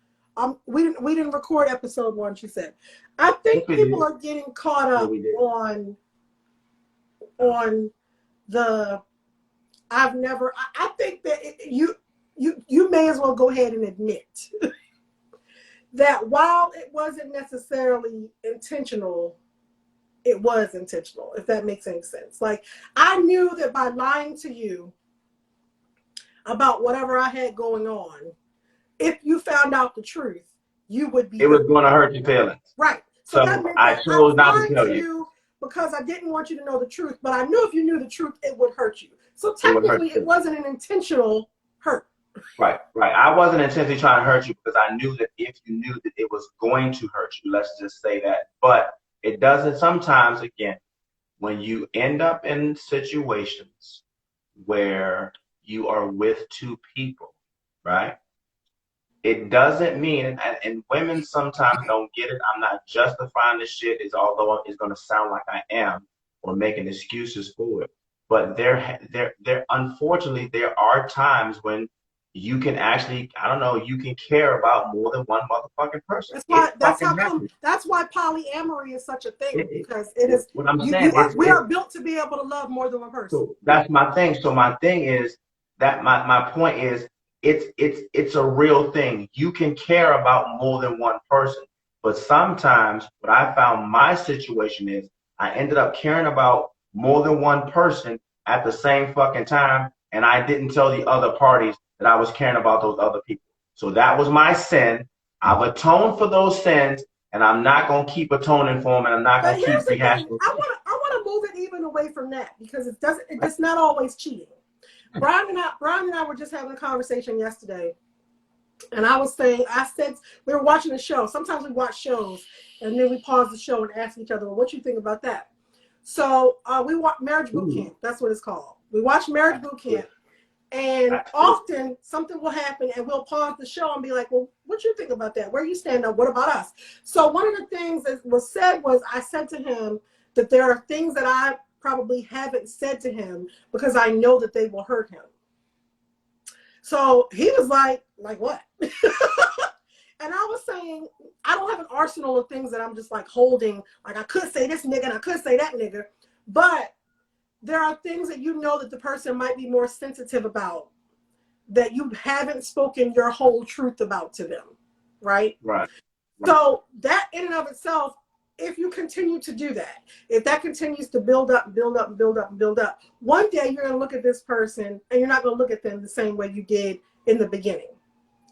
We didn't record episode 1. She said, I think people are getting caught up on the. I've never. I think that you may as well go ahead and admit that while it wasn't necessarily intentional, it was intentional. If that makes any sense. Like, I knew that by lying to you about whatever I had going on, if you found out the truth, you would be. It was going to hurt your feelings. Right. So that meant I chose not to tell you because I didn't want you to know the truth. But I knew if you knew the truth, it would hurt you. So technically, it wasn't an intentional hurt. Right. I wasn't intentionally trying to hurt you because I knew that if you knew that it was going to hurt you, let's just say that. But it doesn't sometimes, again, when you end up in situations where you are with 2 people, right? It doesn't mean, and women sometimes don't get it. I'm not justifying this shit, although it's going to sound like I am or making excuses for it. But there, unfortunately, there are times when you can actually, you can care about more than one motherfucking person. That's why polyamory is such a thing, because it is. What I'm saying is we are built to be able to love more than one person. So that's my thing. So my thing is that my point is it's a real thing. You can care about more than one person, but sometimes what I found my situation is I ended up caring about more than one person at the same fucking time, and I didn't tell the other parties that I was caring about those other people. So that was my sin. I've atoned for those sins, and I'm not gonna keep atoning for them, and I'm not gonna keep rehashing. I want to move it even away from that, because it's not always cheating. Brian and I were just having a conversation yesterday, and I said we were watching a show. Sometimes we watch shows and then we pause the show and ask each other, well, what you think about that? So we watch Marriage Boot Camp. That's what it's called. We watch Marriage Boot Camp, and often something will happen and we'll pause the show and be like, well, what you think about that? Where you stand up? What about us? So one of the things that was said was, I said to him that there are things that I probably haven't said to him because I know that they will hurt him. So he was like what? And I was saying, I don't have an arsenal of things that I'm just like holding. Like, I could say this nigga and I could say that nigga, but there are things that you know that the person might be more sensitive about, that you haven't spoken your whole truth about to them, right? Right. So that in and of itself, if you continue to do that, if that continues to build up, one day you're going to look at this person and you're not going to look at them the same way you did in the beginning,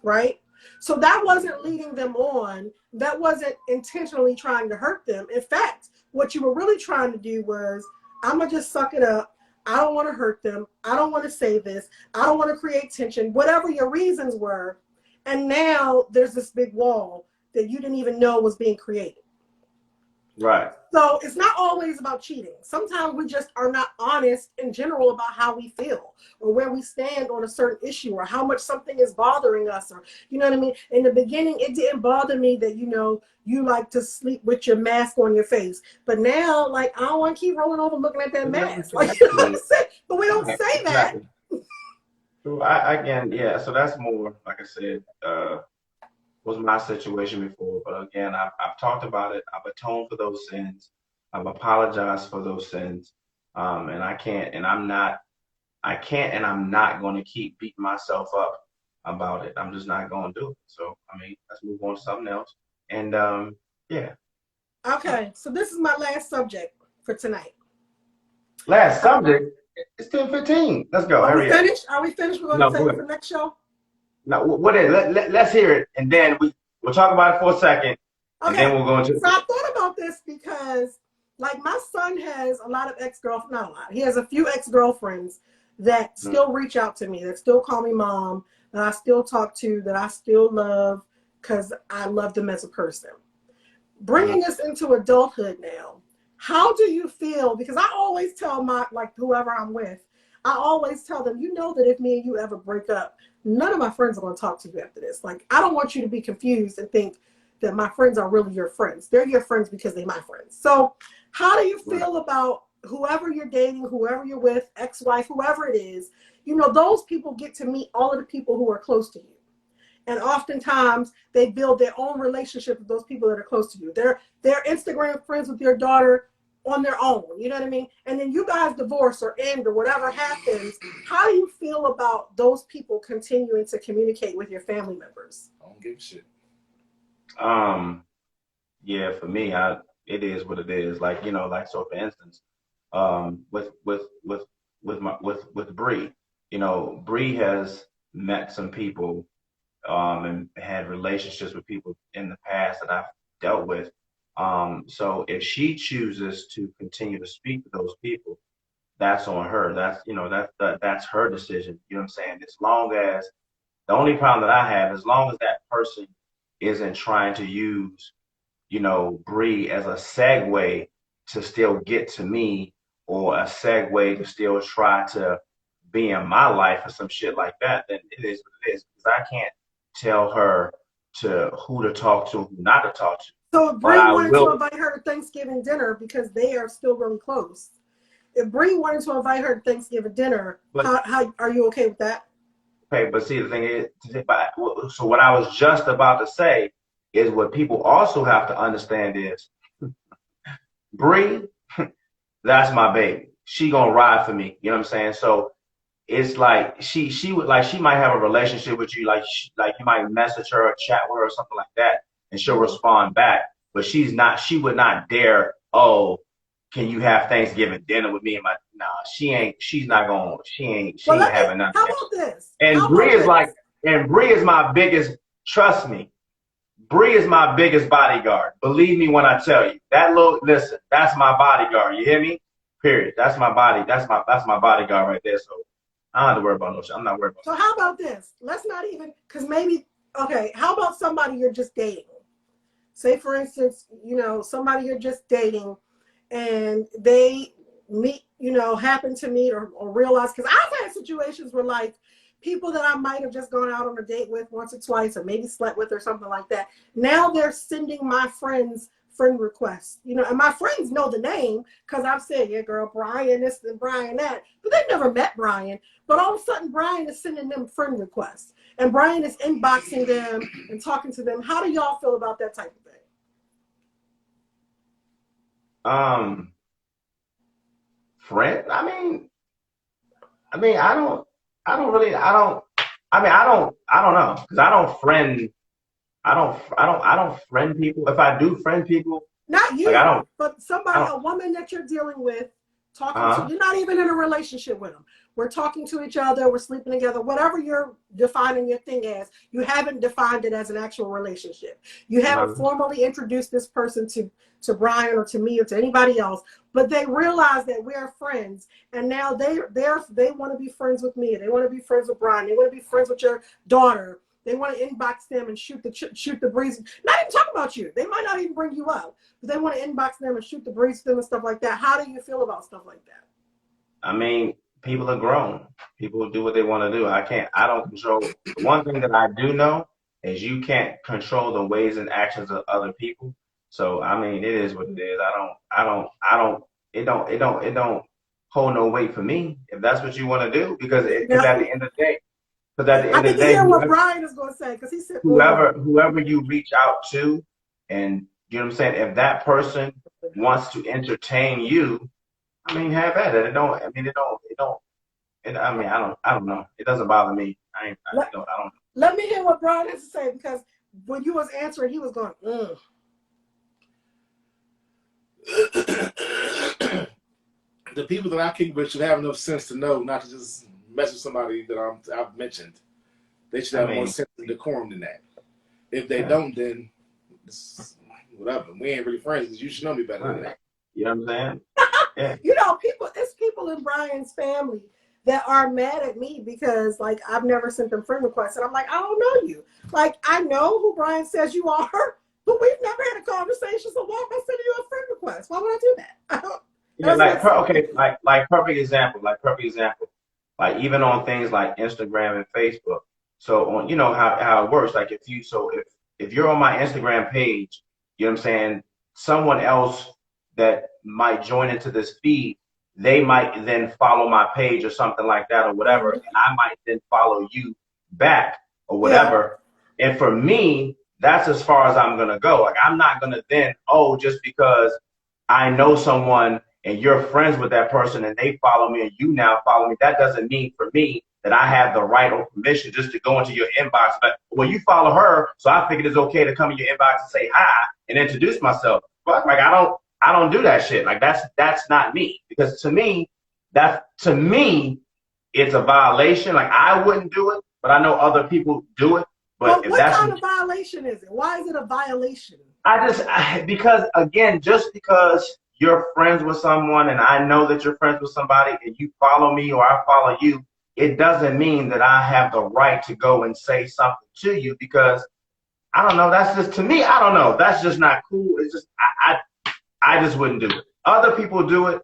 right? So that wasn't leading them on. That wasn't intentionally trying to hurt them. In fact, what you were really trying to do was, I'm going to just suck it up. I don't want to hurt them. I don't want to say this. I don't want to create tension, whatever your reasons were. And now there's this big wall that you didn't even know was being created. Right. So it's not always about cheating. Sometimes we just are not honest in general about how we feel or where we stand on a certain issue or how much something is bothering us, or, you know what I mean? In the beginning, it didn't bother me that, you like to sleep with your mask on your face. But now, like, I don't want to keep rolling over looking at that mask. Like, you know what I'm saying? But we don't say that. So so that's more, like I said, was my situation before. But again, I've talked about it. I've atoned for those sins. I've apologized for those sins. And I'm not going to keep beating myself up about it. I'm just not going to do it. So, let's move on to something else. And, yeah. Okay. So this is my last subject for tonight. Last subject? It's 10:15. Let's go. Are we finished? We're going to take it for the next show? No, what is it? Let's hear it, and then we'll talk about it for a second, and then we'll go into. So I thought about this because, like, my son has a lot of ex-girlfriends. Not a lot. He has a few ex-girlfriends that still reach out to me, that still call me mom, that I still talk to, that I still love because I love them as a person. Bringing us into adulthood now, how do you feel? Because I always tell whoever I'm with, I always tell them, that if me and you ever break up, none of my friends are going to talk to you after this. Like, I don't want you to be confused and think that my friends are really your friends. They're your friends because they're my friends. So how do you feel about whoever you're dating, whoever you're with, ex-wife, whoever it is, those people get to meet all of the people who are close to you. And oftentimes they build their own relationship with those people that are close to you. They're Instagram friends with your daughter on their own. You know what I mean? And then you guys divorce or end or whatever happens. How do you feel about those people continuing to communicate with your family members? I don't give a shit. Yeah, for me, it is what it is. Like, so for instance, with Bree, Bree has met some people, and had relationships with people in the past that I've dealt with. So if she chooses to continue to speak to those people, that's on her. That's her decision. You know what I'm saying? As long as the only problem that I have, as long as that person isn't trying to use, Bree as a segue to still get to me, or a segue to still try to be in my life or some shit like that, then it is what it is. Because I can't tell her who to talk to, who not to talk to. So if Bree wanted to invite her to Thanksgiving dinner because they are still really close, if Bree wanted to invite her to Thanksgiving dinner, how are you okay with that? Okay, but see, the thing is, so what I was just about to say is what people also have to understand is, Bree, that's my baby. She gonna ride for me. You know what I'm saying? So it's like she might have a relationship with you, like you might message her or chat with her or something like that, and she'll respond back. But she would not dare, oh, can you have Thanksgiving dinner with me and my, nah, she ain't having nothing. How about this? And Bree is my biggest, trust me, Bree is my biggest bodyguard. Believe me when I tell you. Listen, that's my bodyguard. You hear me? Period. That's my bodyguard right there. So I don't have to worry about no shit. I'm not worried about. So how about this? Let's not even, because maybe, okay, how about somebody you're just dating? Say, for instance, somebody you're just dating and they meet, happen to meet or realize, because I've had situations where, like, people that I might have just gone out on a date with once or twice or maybe slept with or something like that, now they're sending my friends friend requests, and my friends know the name because I've said, yeah, girl, Brian this and Brian that, but they've never met Brian. But all of a sudden, Brian is sending them friend requests, and Brian is inboxing them and talking to them. How do y'all feel about that type of thing? Friend? I don't know, because I don't friend people. If I do friend people, not you, like, but somebody, a woman that you're dealing with, talking to, you're not even in a relationship with them. We're talking to each other, we're sleeping together, whatever you're defining your thing as, you haven't defined it as an actual relationship. You haven't formally introduced this person to Brian or to me or to anybody else, but they realize that we're friends, and now they want to be friends with me, they want to be friends with Brian, they want to be friends with your daughter. They want to inbox them and shoot the breeze. Not even talk about you. They might not even bring you up, but they want to inbox them and shoot the breeze to them and stuff like that. How do you feel about stuff like that? I mean, people are grown. People do what they want to do. I don't control. The one thing that I do know is you can't control the ways and actions of other people. So, I mean, it is what it is. It don't hold no weight for me if that's what you want to do, because at the end of the day, what Brian is going to say, because he said whoever you reach out to, and you know what I'm saying, if that person wants to entertain you, I mean, have at it. I don't know. It doesn't bother me. I don't. Let me hear what Brian has to say, because when you was answering, he was going, The people that I kick with should have enough sense to know not to just mess with somebody that I've mentioned. They should have more sense and decorum than that. If they don't, then whatever. We ain't really friends, because you should know me better than that. You know what I'm saying? Yeah. It's people in Brian's family that are mad at me because, like, I've never sent them friend requests, and I'm like, I don't know you. Like, I know who Brian says you are, but we've never had a conversation. So why am I sending you a friend request? Why would I do that? Perfect example. Like, even on things like Instagram and Facebook. So on, how it works. Like, if you're on my Instagram page, you know what I'm saying, someone else that might join into this feed they might then follow my page or something like that or whatever, and I might then follow you back or whatever. Yeah. And for me, that's as far as I'm gonna go. Like I'm not gonna then, just because I know someone and you're friends with that person and they follow me and you now follow me, that doesn't mean for me that I have the right or permission just to go into your inbox. But well, you follow her, so I figured it's okay to come in your inbox and say hi and introduce myself. But like I don't do that shit. Like that's not me. Because to me, it's a violation. Like I wouldn't do it, but I know other people do it. But if what that's kind of violation is it? Why is it a violation? Just because you're friends with someone and I know that you're friends with somebody and you follow me or I follow you, it doesn't mean that I have the right to go and say something to you because I don't know. That's just, to me, I don't know. That's just not cool. It's just, I just wouldn't do it. Other people do it.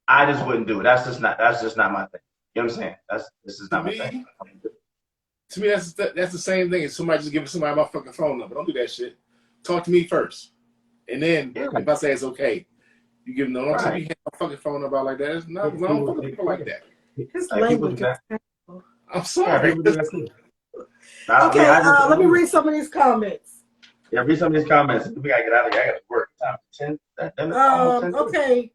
I just wouldn't do it. That's just not my thing. You know what I'm saying? This is not my thing. To me, that's the same thing as somebody just giving somebody my fucking phone number. Don't do that shit. Talk to me first. And then if I say it's okay, you give them no. Don't tell me you have my fucking phone number like that. No, I don't fuck with people like that. His language is terrible. I'm sorry. Okay, let me read some of these comments. Yeah, read some of these comments. We gotta get out of here. I gotta work. Time 10. Okay.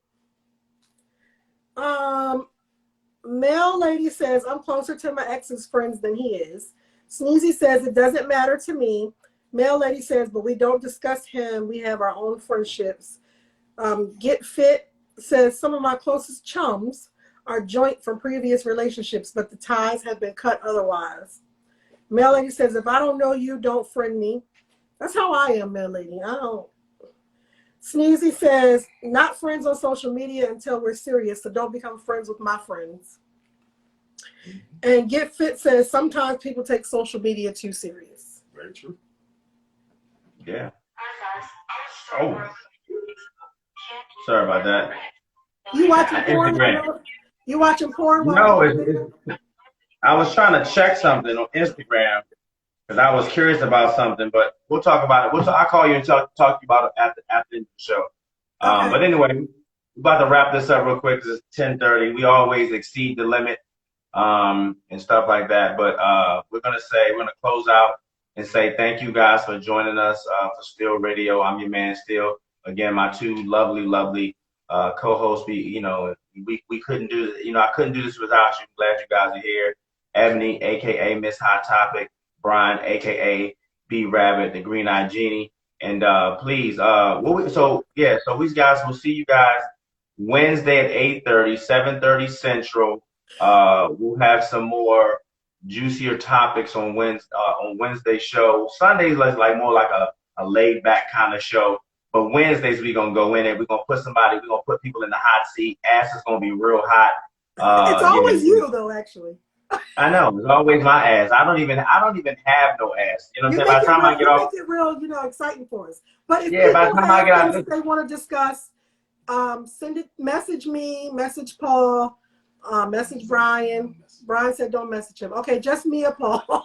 Male lady says, I'm closer to my ex's friends than he is. Sneezy says, it doesn't matter to me. Male lady says, but we don't discuss him. We have our own friendships. Get Fit says, some of my closest chums are joint from previous relationships, but the ties have been cut otherwise. Male lady says, if I don't know you, don't friend me. That's how I am, male lady. I don't. Sneezy says, not friends on social media until we're serious, so don't become friends with my friends. And Get Fit says, sometimes people take social media too serious. Very true. Yeah. Oh. Sorry about that. You watching porn? You watching porn? No, I was trying to check something on Instagram because I was curious about something, but we'll talk about it. I'll call you and talk to you about it after the show. Okay. But anyway, we're about to wrap this up real quick because it's 10:30. We always exceed the limit and stuff like that. But we're gonna close out and say thank you guys for joining us for Still Radio. I'm your man Still. Again, my two lovely co-hosts. We couldn't do I couldn't do this without you. I'm glad you guys are here. Ebony, aka Miss Hot Topic. Brian, aka B Rabbit, the Green Eyed Genie, and please, so we guys will see you guys Wednesday at 8:30, 7:30 Central. We'll have some more juicier topics on Wednesday show. Sundays like more like a laid back kind of show, but Wednesdays we're gonna go in it. We're gonna put people in the hot seat. Ass is gonna be real hot. It's always you though, actually. I know, it's always my ass. I don't even have no ass. You know what I'm saying? By the time I get off, make it real, exciting for us. But if by the time I get out, they want to discuss, message me, message Paul, message Brian. Brian said don't message him. Okay, just me or Paul.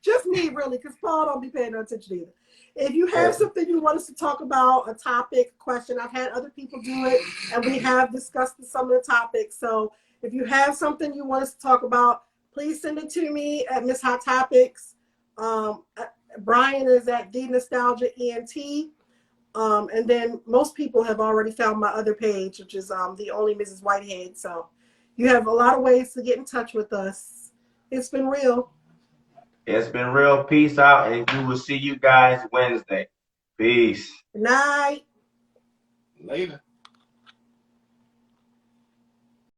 Just me, really, because Paul don't be paying no attention either. If you have something you want us to talk about, a topic, question, I've had other people do it, and we have discussed some of the topics. So if you have something you want us to talk about, please send it to me at Miss Hot Topics. Brian is at The Nostalgia ENT. And then most people have already found my other page, which is The Only Mrs. Whitehead. So you have a lot of ways to get in touch with us. It's been real. It's been real. Peace out, and we will see you guys Wednesday. Peace. Good night. Later.